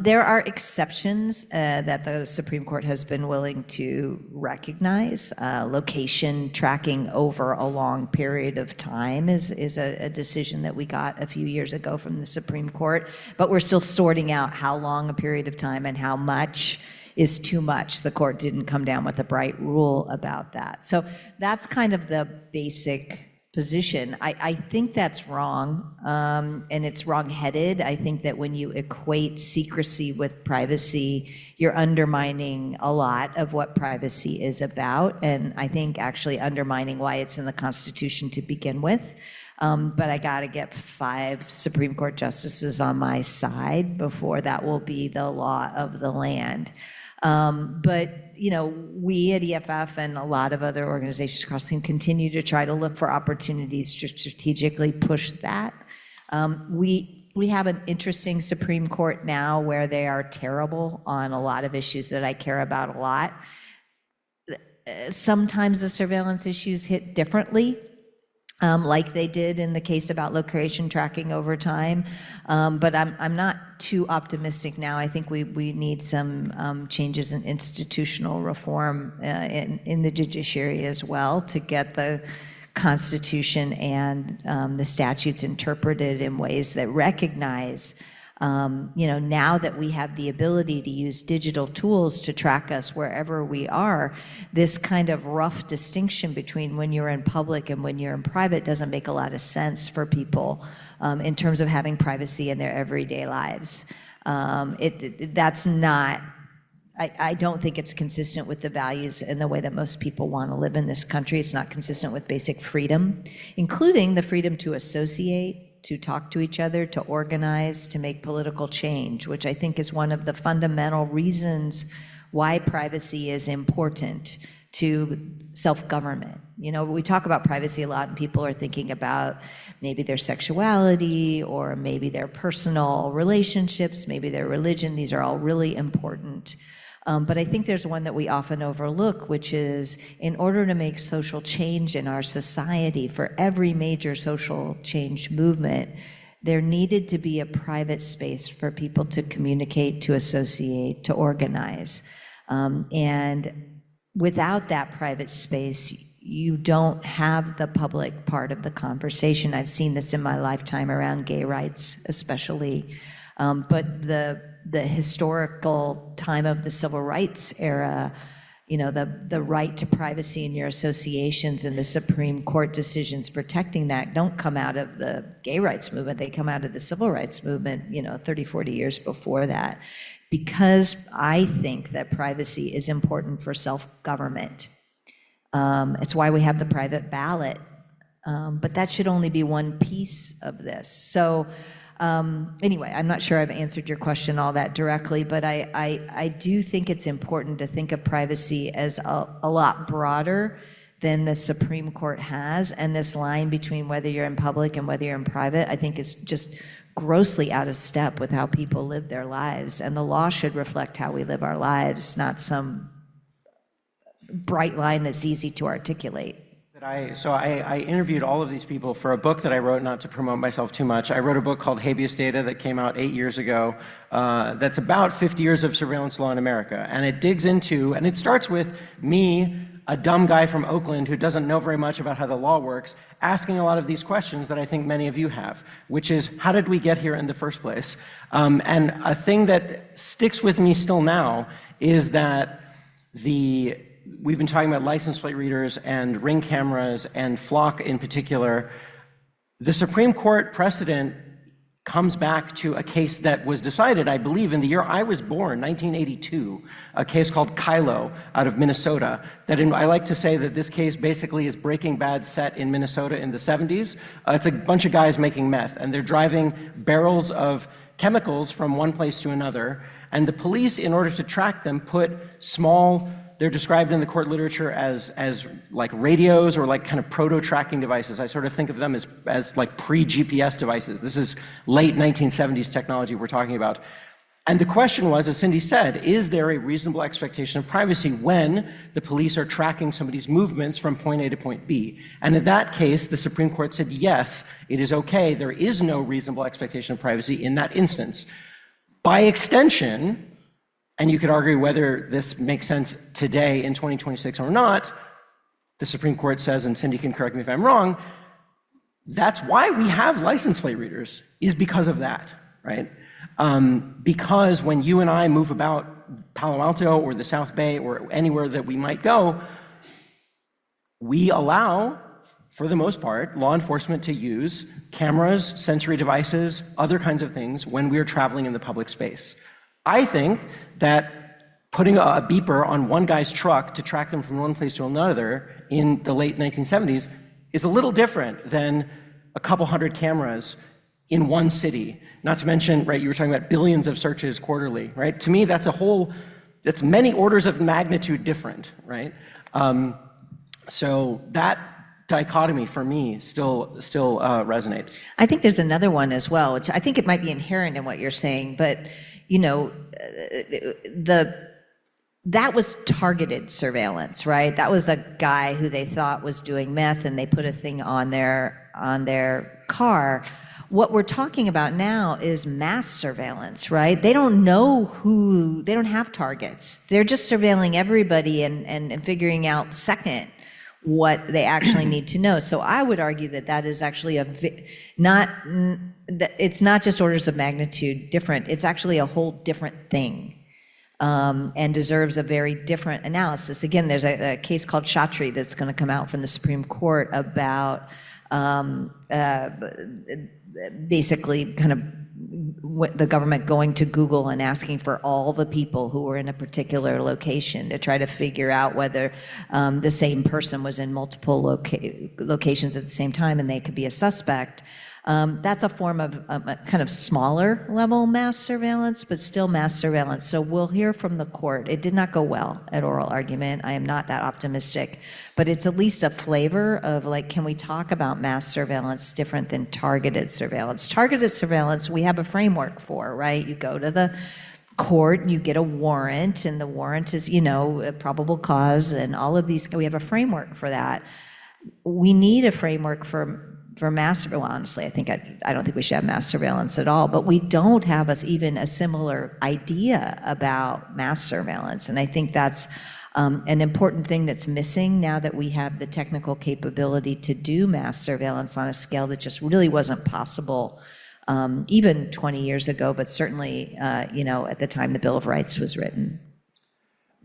There are exceptions that the Supreme Court has been willing to recognize. Location tracking over a long period of time is a decision that we got a few years ago from the Supreme Court, but we're still sorting out how long a period of time and how much is too much. The court didn't come down with a bright rule about that. So that's kind of the basic position. I think that's wrong, and it's wrong-headed. I think that when you equate secrecy with privacy, you're undermining a lot of what privacy is about, and I think actually undermining why it's in the Constitution to begin with. But I got to get 5 Supreme Court justices on my side before that will be the law of the land. But we at EFF and a lot of other organizations across the team continue to try to look for opportunities to strategically push that. We we have an interesting Supreme Court now where they are terrible on a lot of issues that I care about a lot. Sometimes the surveillance issues hit differently, like they did in the case about location tracking over time. But I'm not too optimistic now. I think we need some changes in institutional reform in the judiciary as well to get the Constitution and the statutes interpreted in ways that recognize, now that we have the ability to use digital tools to track us wherever we are, this kind of rough distinction between when you're in public and when you're in private doesn't make a lot of sense for people in terms of having privacy in their everyday lives. That's not, I don't think it's consistent with the values and the way that most people want to live in this country. It's not consistent with basic freedom, including the freedom to associate, to talk to each other, to organize, to make political change, which I think is one of the fundamental reasons why privacy is important to self-government. We talk about privacy a lot and people are thinking about maybe their sexuality or maybe their personal relationships, maybe their religion. These are all really important. But I think there's one that we often overlook, which is in order to make social change in our society, for every major social change movement, there needed to be a private space for people to communicate, to associate, to organize. And without that private space, you don't have the public part of the conversation. I've seen this in my lifetime around gay rights, especially. But the historical time of the civil rights era, the right to privacy in your associations and the Supreme Court decisions protecting that don't come out of the gay rights movement. They come out of the civil rights movement, 30, 40 years before that, because I think that privacy is important for self-government. It's why we have the private ballot, but that should only be one piece of this. So anyway, I'm not sure I've answered your question all that directly, but I do think it's important to think of privacy as a lot broader than the Supreme Court has, and this line between whether you're in public and whether you're in private, I think is just grossly out of step with how people live their lives, and the law should reflect how we live our lives, not some bright line that's easy to articulate. I interviewed all of these people for a book that I wrote, not to promote myself too much. I wrote a book called Habeas Data that came out 8 years ago. That's about 50 years of surveillance law in America. And it digs into, and it starts with me, a dumb guy from Oakland who doesn't know very much about how the law works, asking a lot of these questions that I think many of you have, which is, how did we get here in the first place? And a thing that sticks with me still now is that we've been talking about license plate readers and Ring cameras and Flock in particular. The Supreme Court precedent comes back to a case that was decided, I believe, in the year I was born, 1982, a case called Kylo out of Minnesota. I like to say that this case basically is Breaking Bad set in Minnesota in the 70s. It's a bunch of guys making meth, and they're driving barrels of chemicals from one place to another. And the police, in order to track them, put small, they're described in the court literature as like radios or like kind of proto-tracking devices. I sort of think of them as like pre-GPS devices. This is late 1970s technology we're talking about. And the question was, as Cindy said, is there a reasonable expectation of privacy when the police are tracking somebody's movements from point A to point B? And in that case, the Supreme Court said, yes, it is okay. There is no reasonable expectation of privacy in that instance. By extension, and you could argue whether this makes sense today in 2026 or not, the Supreme Court says, and Cindy can correct me if I'm wrong, that's why we have license plate readers, is because of that, right? Because when you and I move about Palo Alto or the South Bay or anywhere that we might go, we allow, for the most part, law enforcement to use cameras, sensory devices, other kinds of things when we're traveling in the public space. I think that putting a beeper on one guy's truck to track them from one place to another in the late 1970s is a little different than a couple hundred cameras in one city. Not to mention, right, you were talking about billions of searches quarterly, right? To me, that's that's many orders of magnitude different, right? So dichotomy for me still resonates. I think there's another one as well, which I think it might be inherent in what you're saying, but you know, that was targeted surveillance, right? That was a guy who they thought was doing meth, and they put a thing on their car. What we're talking about now is mass surveillance, right? They don't know they don't have targets. They're just surveilling everybody and figuring out second what they actually need to know. So I would argue that is actually it's not just orders of magnitude different, it's actually a whole different thing. And deserves a very different analysis. Again, there's a case called Chatri that's going to come out from the Supreme Court about basically kind of the government going to Google and asking for all the people who were in a particular location to try to figure out whether the same person was in multiple locations at the same time and they could be a suspect. That's a form of a kind of smaller level mass surveillance, but still mass surveillance. So we'll hear from the court. It did not go well at oral argument. I am not that optimistic, but it's at least a flavor of like, can we talk about mass surveillance different than targeted surveillance? Targeted surveillance, we have a framework for, right? You go to the court, you get a warrant, and the warrant is, you know, a probable cause, and all of these, we have a framework for that. We need a framework for mass, well, honestly, I don't think we should have mass surveillance at all, but we don't have even a similar idea about mass surveillance. And I think that's an important thing that's missing now that we have the technical capability to do mass surveillance on a scale that just really wasn't possible even 20 years ago, but certainly, you know, at the time the Bill of Rights was written.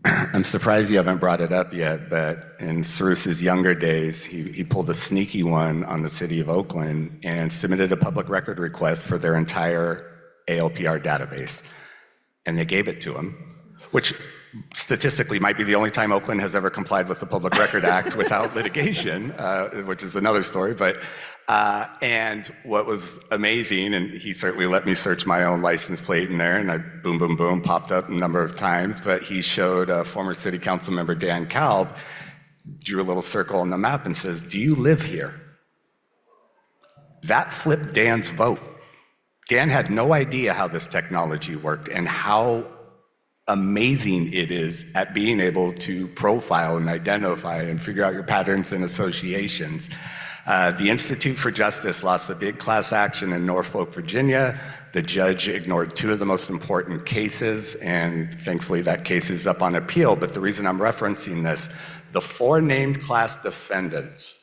I'm surprised you haven't brought it up yet, but in Cyrus's younger days, he pulled a sneaky one on the city of Oakland and submitted a public record request for their entire ALPR database. And they gave it to him, which statistically might be the only time Oakland has ever complied with the Public Record Act without litigation, which is another story. But and what was amazing, and he certainly let me search my own license plate in there, and I boom, boom, boom, popped up a number of times, but he showed former city council member Dan Kalb, drew a little circle on the map and says, "Do you live here?" That flipped Dan's vote. Dan had no idea how this technology worked and how amazing it is at being able to profile and identify and figure out your patterns and associations. The Institute for Justice lost a big class action in Norfolk, Virginia. The judge ignored two of the most important cases, and thankfully that case is up on appeal. But the reason I'm referencing this, the four named class defendants,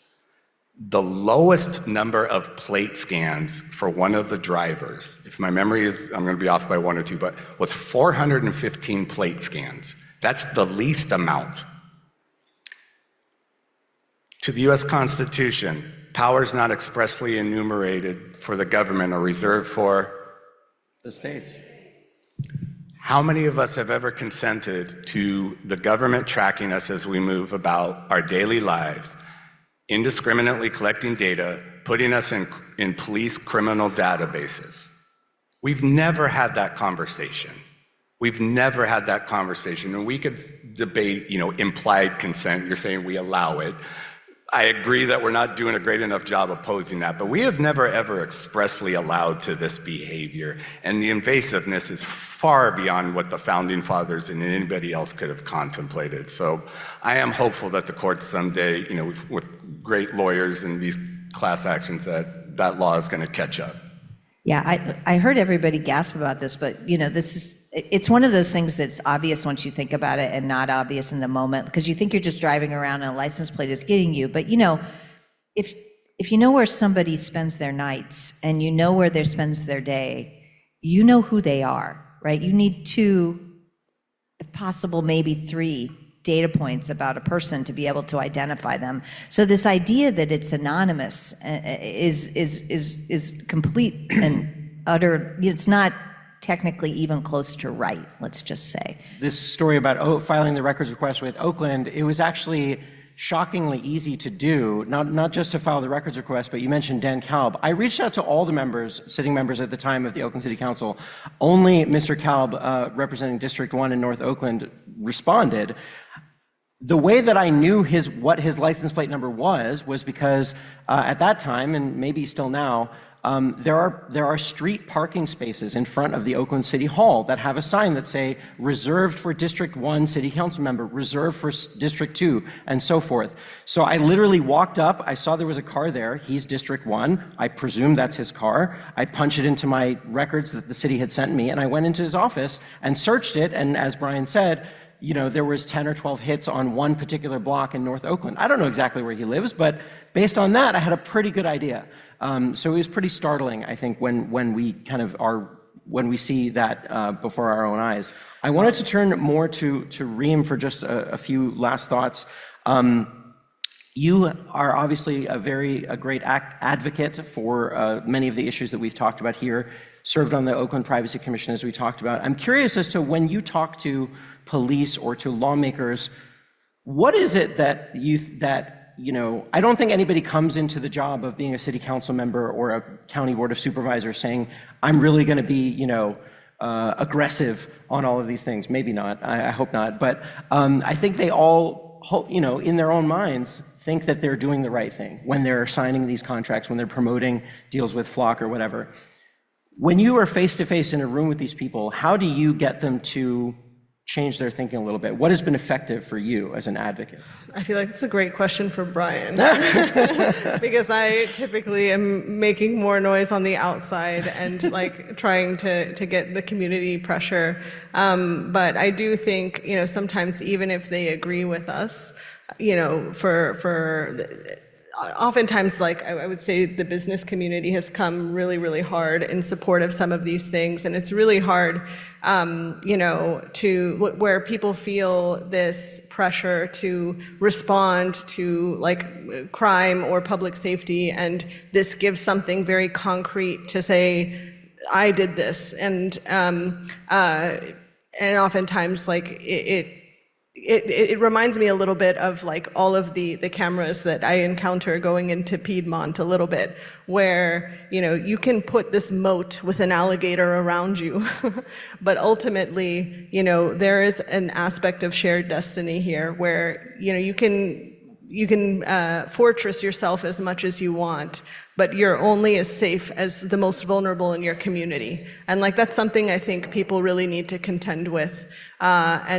the lowest number of plate scans for one of the drivers, if my memory is, I'm going to be off by one or two, but was 415 plate scans. That's the least amount. To the US Constitution, powers not expressly enumerated for the government are reserved for the states. How many of us have ever consented to the government tracking us as we move about our daily lives, indiscriminately collecting data, putting us in police criminal databases? We've never had that conversation. We've never had that conversation. And we could debate, implied consent. You're saying we allow it. I agree that we're not doing a great enough job opposing that, but we have never ever expressly allowed to this behavior. And the invasiveness is far beyond what the founding fathers and anybody else could have contemplated. So I am hopeful that the courts someday, with great lawyers and these class actions, that law is going to catch up. Yeah, I heard everybody gasp about this, but it's one of those things that's obvious once you think about it and not obvious in the moment, because you think you're just driving around and a license plate is getting you. But if you know where somebody spends their nights and you know where they spends their day, you know who they are, right? You need 2, if possible, maybe 3 data points about a person to be able to identify them. So this idea that it's anonymous is complete and utter. It's not technically even close to right, let's just say. This story about filing the records request with Oakland, it was actually shockingly easy to do, not just to file the records request, but you mentioned Dan Kalb. I reached out to all the sitting members at the time of the Oakland City Council. Only Mr. Kalb, representing District 1 in North Oakland, responded. The way that I knew what his license plate number was because at that time, and maybe still now, there are street parking spaces in front of the Oakland City Hall that have a sign that say reserved for District 1 City Council member, reserved for District 2, and so forth. So I literally walked up, I saw there was a car there, he's District 1, I presume that's his car. I punched it into my records that the city had sent me, and I went into his office and searched it, and as Brian said, you know, there was 10 or 12 hits on one particular block in North Oakland. I don't know exactly where he lives, but based on that, I had a pretty good idea. So it was pretty startling, I think, when we see that before our own eyes. I wanted to turn more to Reem for just a few last thoughts. You are obviously a great advocate for many of the issues that we've talked about here, served on the Oakland Privacy Commission, as we talked about. I'm curious as to when you talk to police or to lawmakers, what is it that you know, I don't think anybody comes into the job of being a city council member or a county board of supervisors saying, I'm really going to be, you know, aggressive on all of these things. Maybe not, I hope not. But I think they all, you know, in their own minds, think that they're doing the right thing when they're signing these contracts, when they're promoting deals with Flock or whatever. When you are face to face in a room with these people, how do you get them to change their thinking a little bit? What has been effective for you as an advocate? I feel like it's a great question for Brian because I typically am making more noise on the outside and like trying to get the community pressure. But I do think, you know, sometimes even if they agree with us, you know, oftentimes, like I would say, the business community has come really, really hard in support of some of these things, and it's really hard, you know, where people feel this pressure to respond to like crime or public safety, and this gives something very concrete to say, I did this, and oftentimes, like it reminds me a little bit of like all of the cameras that I encounter going into Piedmont a little bit, where, you know, you can put this moat with an alligator around you, but ultimately, you know, there is an aspect of shared destiny here where, you know, you can fortress yourself as much as you want, but you're only as safe as the most vulnerable in your community. And like, that's something I think people really need to contend with. But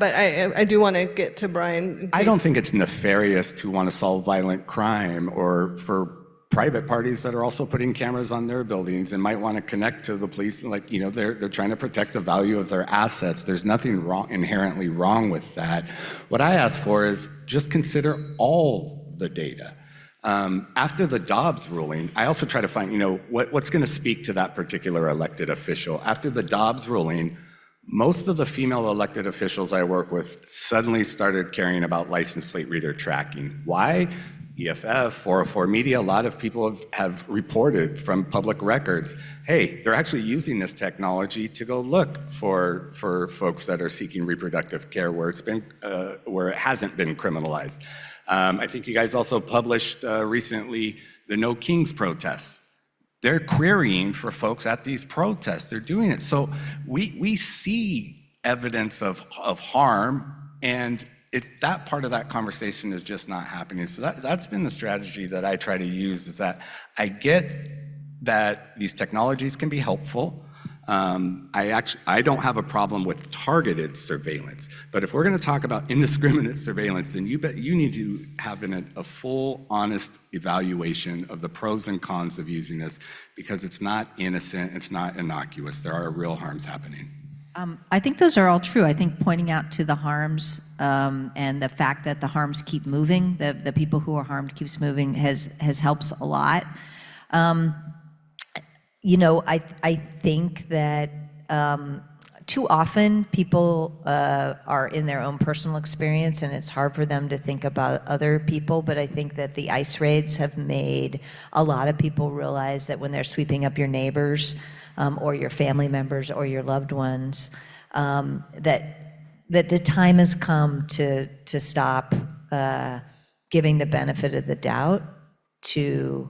I do want to get to Brian. I don't think it's nefarious to want to solve violent crime or for private parties that are also putting cameras on their buildings and might want to connect to the police. Like, you know, they're trying to protect the value of their assets. There's nothing inherently wrong with that. What I ask for is just consider all the data. After the Dobbs ruling, I also try to find, you know, what's going to speak to that particular elected official. After the Dobbs ruling, most of the female elected officials I work with suddenly started caring about license plate reader tracking. Why? EFF, 404 Media, a lot of people have reported from public records, hey, they're actually using this technology to go look for folks that are seeking reproductive care where it hasn't been criminalized. I think you guys also published recently the No Kings protests. They're querying for folks at these protests. They're doing it. So we see evidence of harm, and that part of that conversation is just not happening. So that's been the strategy that I try to use, is that I get that these technologies can be helpful. I don't have a problem with targeted surveillance, but if we're going to talk about indiscriminate surveillance, then you need to have a full, honest evaluation of the pros and cons of using this, because it's not innocent, it's not innocuous. There are real harms happening. I think those are all true. I think pointing out to the harms and the fact that the harms keep moving, the people who are harmed keeps moving, has helps a lot. You know, I think that too often people are in their own personal experience, and it's hard for them to think about other people. But I think that the ICE raids have made a lot of people realize that when they're sweeping up your neighbors or your family members or your loved ones, that the time has come to stop giving the benefit of the doubt to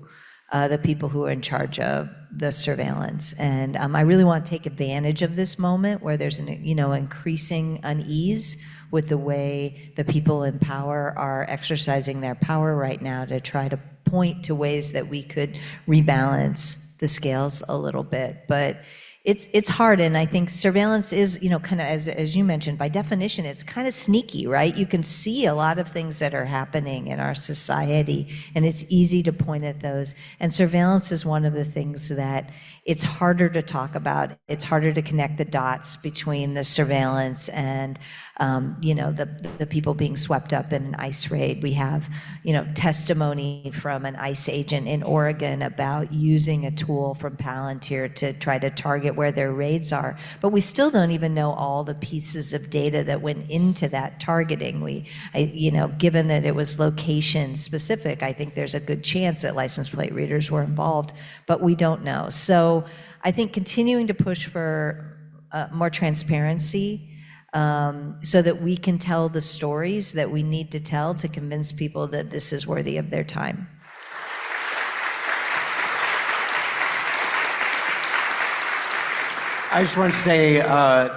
the people who are in charge of the surveillance. And I really want to take advantage of this moment where there's an increasing unease with the way the people in power are exercising their power right now, to try to point to ways that we could rebalance the scales a little bit. But it's hard, and I think surveillance is, kind of, as you mentioned, by definition, it's kind of sneaky, right? You can see a lot of things that are happening in our society, and it's easy to point at those. And surveillance is one of the things that it's harder to talk about. It's harder to connect the dots between the surveillance and, the people being swept up in an ICE raid. We have, testimony from an ICE agent in Oregon about using a tool from Palantir to try to target where their raids are. But we still don't even know all the pieces of data that went into that targeting. Given that it was location specific, I think there's a good chance that license plate readers were involved, but we don't know. So I think continuing to push for more transparency, so that we can tell the stories that we need to tell to convince people that this is worthy of their time. I just want to say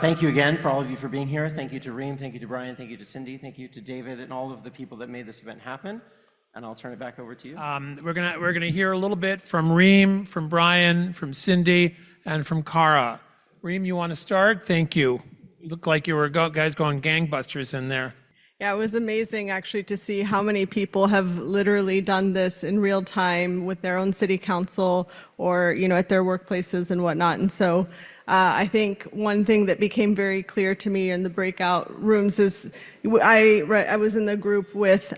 thank you again for all of you for being here. Thank you to Reem, thank you to Brian, thank you to Cindy, thank you to David, and all of the people that made this event happen. And I'll turn it back over to you. We're gonna hear a little bit from Reem, from Brian, from Cindy, and from Cara. Reem, you want to start? Thank you. You look like you were guys going gangbusters in there. Yeah, it was amazing actually to see how many people have literally done this in real time with their own city council or, at their workplaces and whatnot. And so I think one thing that became very clear to me in the breakout rooms is I was in the group with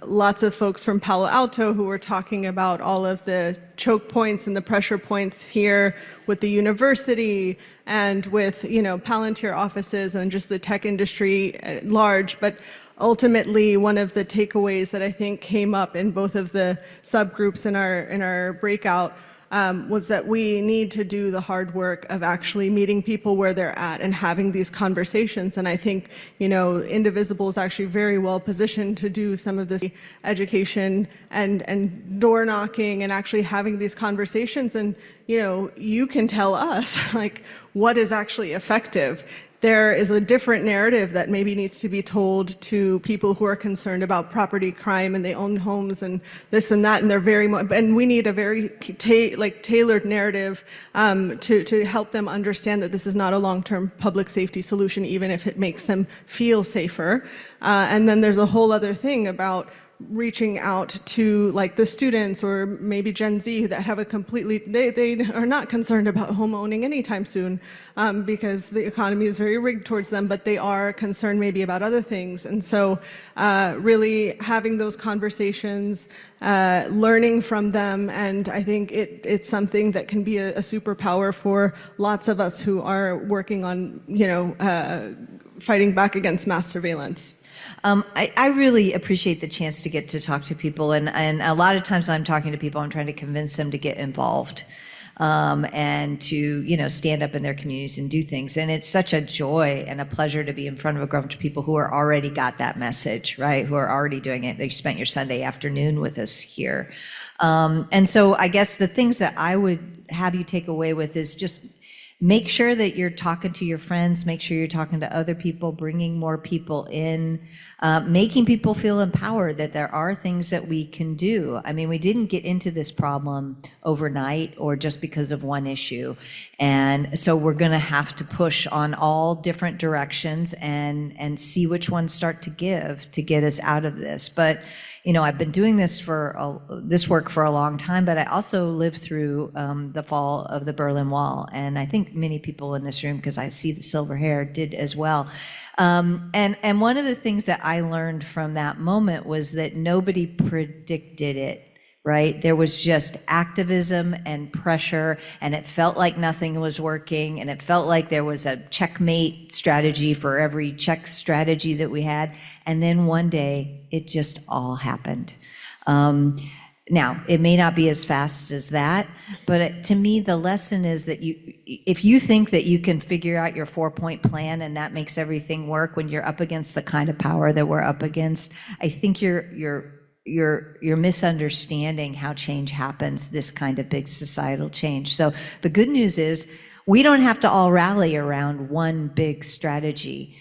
lots of folks from Palo Alto who were talking about all of the choke points and the pressure points here with the university and with, Palantir offices and just the tech industry at large. But ultimately, one of the takeaways that I think came up in both of the subgroups in our breakout was that we need to do the hard work of actually meeting people where they're at and having these conversations. And I think, Indivisible is actually very well positioned to do some of this education and door knocking and actually having these conversations. And, you can tell us like what is actually effective. There is a different narrative that maybe needs to be told to people who are concerned about property crime and they own homes and this and that, and they're and we need a very tailored narrative to help them understand that this is not a long-term public safety solution, even if it makes them feel safer. And then there's a whole other thing about reaching out to the students or maybe Gen Z that have a completely, they are not concerned about home owning anytime soon because the economy is very rigged towards them, but they are concerned maybe about other things. And so really having those conversations, learning from them, and I think it's something that can be a superpower for lots of us who are working on, fighting back against mass surveillance. I really appreciate the chance to get to talk to people, and a lot of times when I'm talking to people, I'm trying to convince them to get involved and to stand up in their communities and do things. And it's such a joy and a pleasure to be in front of a bunch of people who are already got that message, right? Who are already doing it. They spent your Sunday afternoon with us here, and so I guess the things that I would have you take away with is just make sure that you're talking to your friends, make sure you're talking to other people, bringing more people in, making people feel empowered that there are things that we can do. I mean, we didn't get into this problem overnight or just because of one issue. And so we're going to have to push on all different directions and see which ones start to give to get us out of this. But I've been doing this this work for a long time, but I also lived through the fall of the Berlin Wall, and I think many people in this room, because I see the silver hair, did as well. And one of the things that I learned from that moment was that nobody predicted it. Right? There was just activism and pressure, and it felt like nothing was working, and it felt like there was a checkmate strategy for every check strategy that we had. And then one day, it just all happened. Now, it may not be as fast as that, but to me, the lesson is that if you think that you can figure out your 4-point plan and that makes everything work when you're up against the kind of power that we're up against, I think you're you're misunderstanding how change happens, this kind of big societal change. So the good news is we don't have to all rally around one big strategy,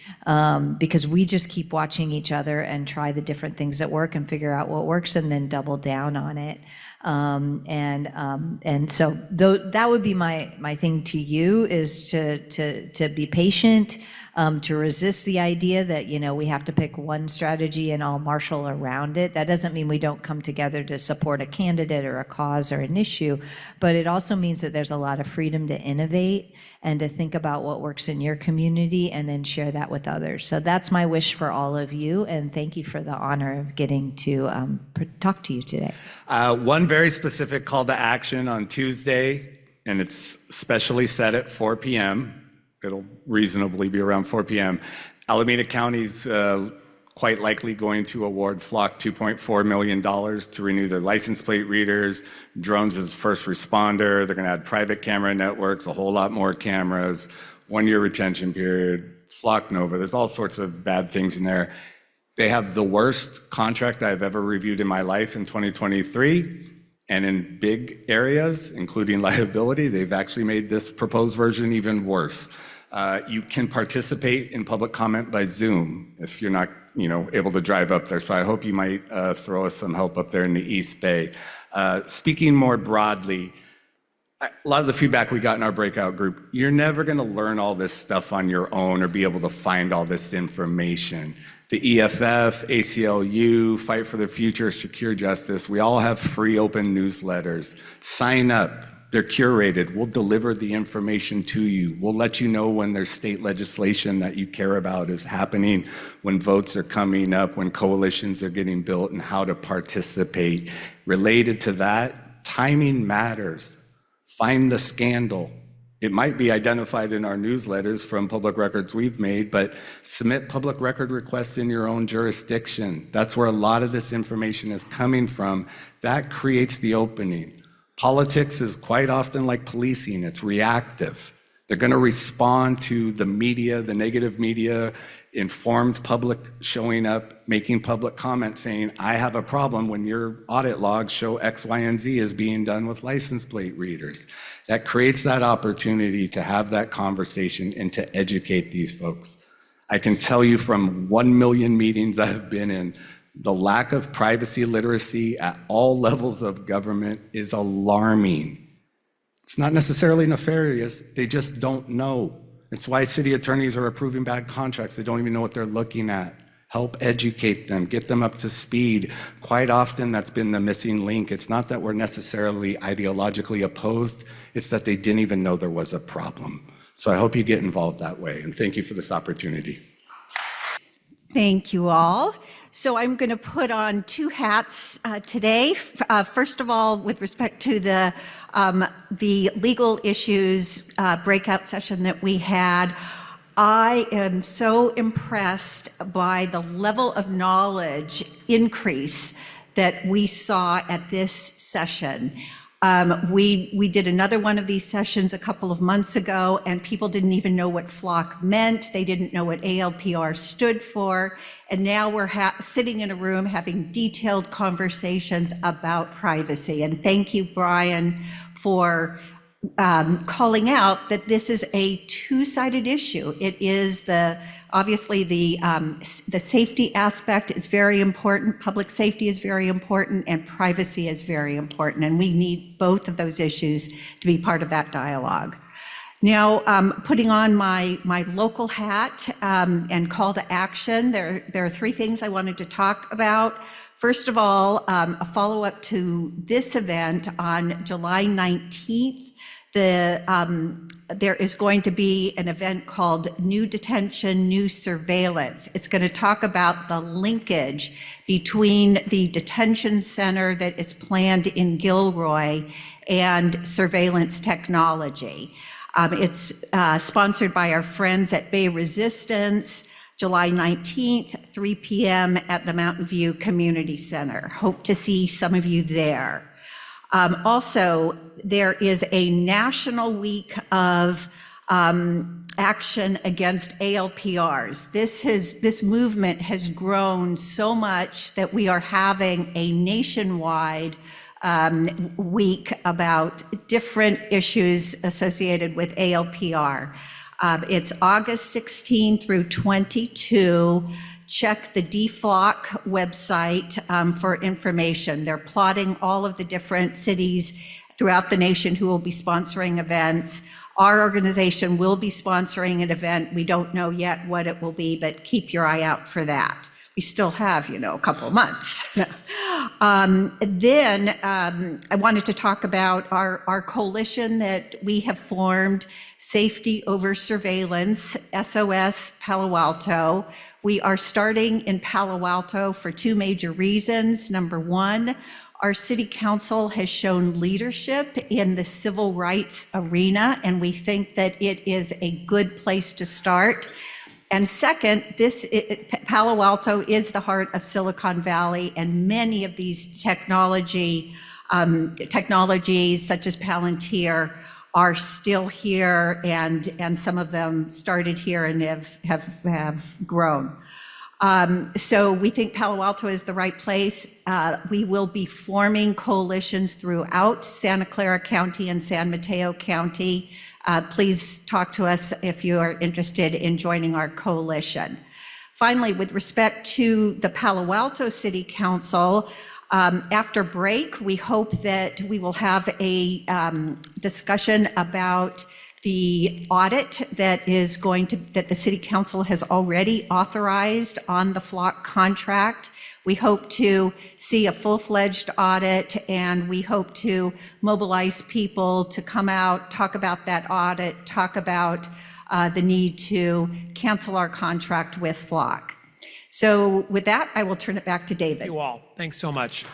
because we just keep watching each other and try the different things that work and figure out what works and then double down on it. And so that would be my thing to you, is to be patient, to resist the idea that, we have to pick one strategy and all marshal around it. That doesn't mean we don't come together to support a candidate or a cause or an issue, but it also means that there's a lot of freedom to innovate and to think about what works in your community and then share that with others. So that's my wish for all of you, and thank you for the honor of getting to talk to you today. One very specific call to action on Tuesday, and it's specially set at 4 p.m. It'll reasonably be around 4 p.m. Alameda County's quite likely going to award Flock $2.4 million to renew their license plate readers, drones as first responder. They're going to add private camera networks, a whole lot more cameras, 1-year retention period, Flock Nova. There's all sorts of bad things in there. They have the worst contract I've ever reviewed in my life in 2023. And in big areas, including liability, they've actually made this proposed version even worse. You can participate in public comment by Zoom if you're not, able to drive up there. So I hope you might throw us some help up there in the East Bay. Speaking more broadly, a lot of the feedback we got in our breakout group, you're never going to learn all this stuff on your own or be able to find all this information. The EFF, ACLU, Fight for the Future, Secure Justice, we all have free open newsletters. Sign up. They're curated. We'll deliver the information to you. We'll let you know when there's state legislation that you care about is happening, when votes are coming up, when coalitions are getting built, and how to participate. Related to that, timing matters. Find the scandal. It might be identified in our newsletters from public records we've made, but submit public record requests in your own jurisdiction. That's where a lot of this information is coming from. That creates the opening. Politics is quite often like policing. It's reactive. They're going to respond to the media, the negative media, informed public showing up, making public comments saying, I have a problem when your audit logs show X, Y, and Z is being done with license plate readers. That creates that opportunity to have that conversation and to educate these folks. I can tell you from 1 million meetings I've been in, the lack of privacy literacy at all levels of government is alarming. It's not necessarily nefarious, they just don't know. It's why city attorneys are approving bad contracts. They don't even know what they're looking at. Help educate them, get them up to speed. Quite often that's been the missing link. It's not that we're necessarily ideologically opposed, it's that they didn't even know there was a problem. So I hope you get involved that way, and thank you for this opportunity. Thank you all. So I'm going to put on two hats today. First of all, with respect to the legal issues breakout session that we had, I am so impressed by the level of knowledge increase that we saw at this session. We did another one of these sessions a couple of months ago, and people didn't even know what Flock meant. They didn't know what ALPR stood for. And now we're sitting in a room having detailed conversations about privacy. And thank you, Brian, for calling out that this is a two-sided issue. It is obviously the safety aspect is very important, public safety is very important, and privacy is very important. And we need both of those issues to be part of that dialogue. Now, putting on my local hat and call to action, there are three things I wanted to talk about. First of all, a follow-up to this event on July 19th. There is going to be an event called New Detention, New Surveillance. It's going to talk about the linkage between the detention center that is planned in Gilroy and surveillance technology. It's sponsored by our friends at Bay Resistance, July 19th, 3 p.m. at the Mountain View Community Center. Hope to see some of you there. Also, there is a national week of action against ALPRs. This movement has grown so much that we are having a nationwide week about different issues associated with ALPR. It's August 16 through 22. Check the DFLOC website for information. They're plotting all of the different cities throughout the nation who will be sponsoring events. Our organization will be sponsoring an event. We don't know yet what it will be, but keep your eye out for that. We still have, a couple of months. Then I wanted to talk about our coalition that we have formed, Safety Over Surveillance, SOS Palo Alto. We are starting in Palo Alto for two major reasons. Number one, our city council has shown leadership in the civil rights arena, and we think that it is a good place to start. And second, Palo Alto is the heart of Silicon Valley, and many of these technologies such as Palantir are still here, and some of them started here and have grown. So we think Palo Alto is the right place. We will be forming coalitions throughout Santa Clara County and San Mateo County. Please talk to us if you are interested in joining our coalition. Finally, with respect to the Palo Alto City Council, after break, we hope that we will have a discussion about the audit that the City Council has already authorized on the FLOC contract. We hope to see a full-fledged audit, and we hope to mobilize people to come out, talk about that audit, talk about the need to cancel our contract with FLOC. So with that, I will turn it back to David. Thank you all. Thanks so much.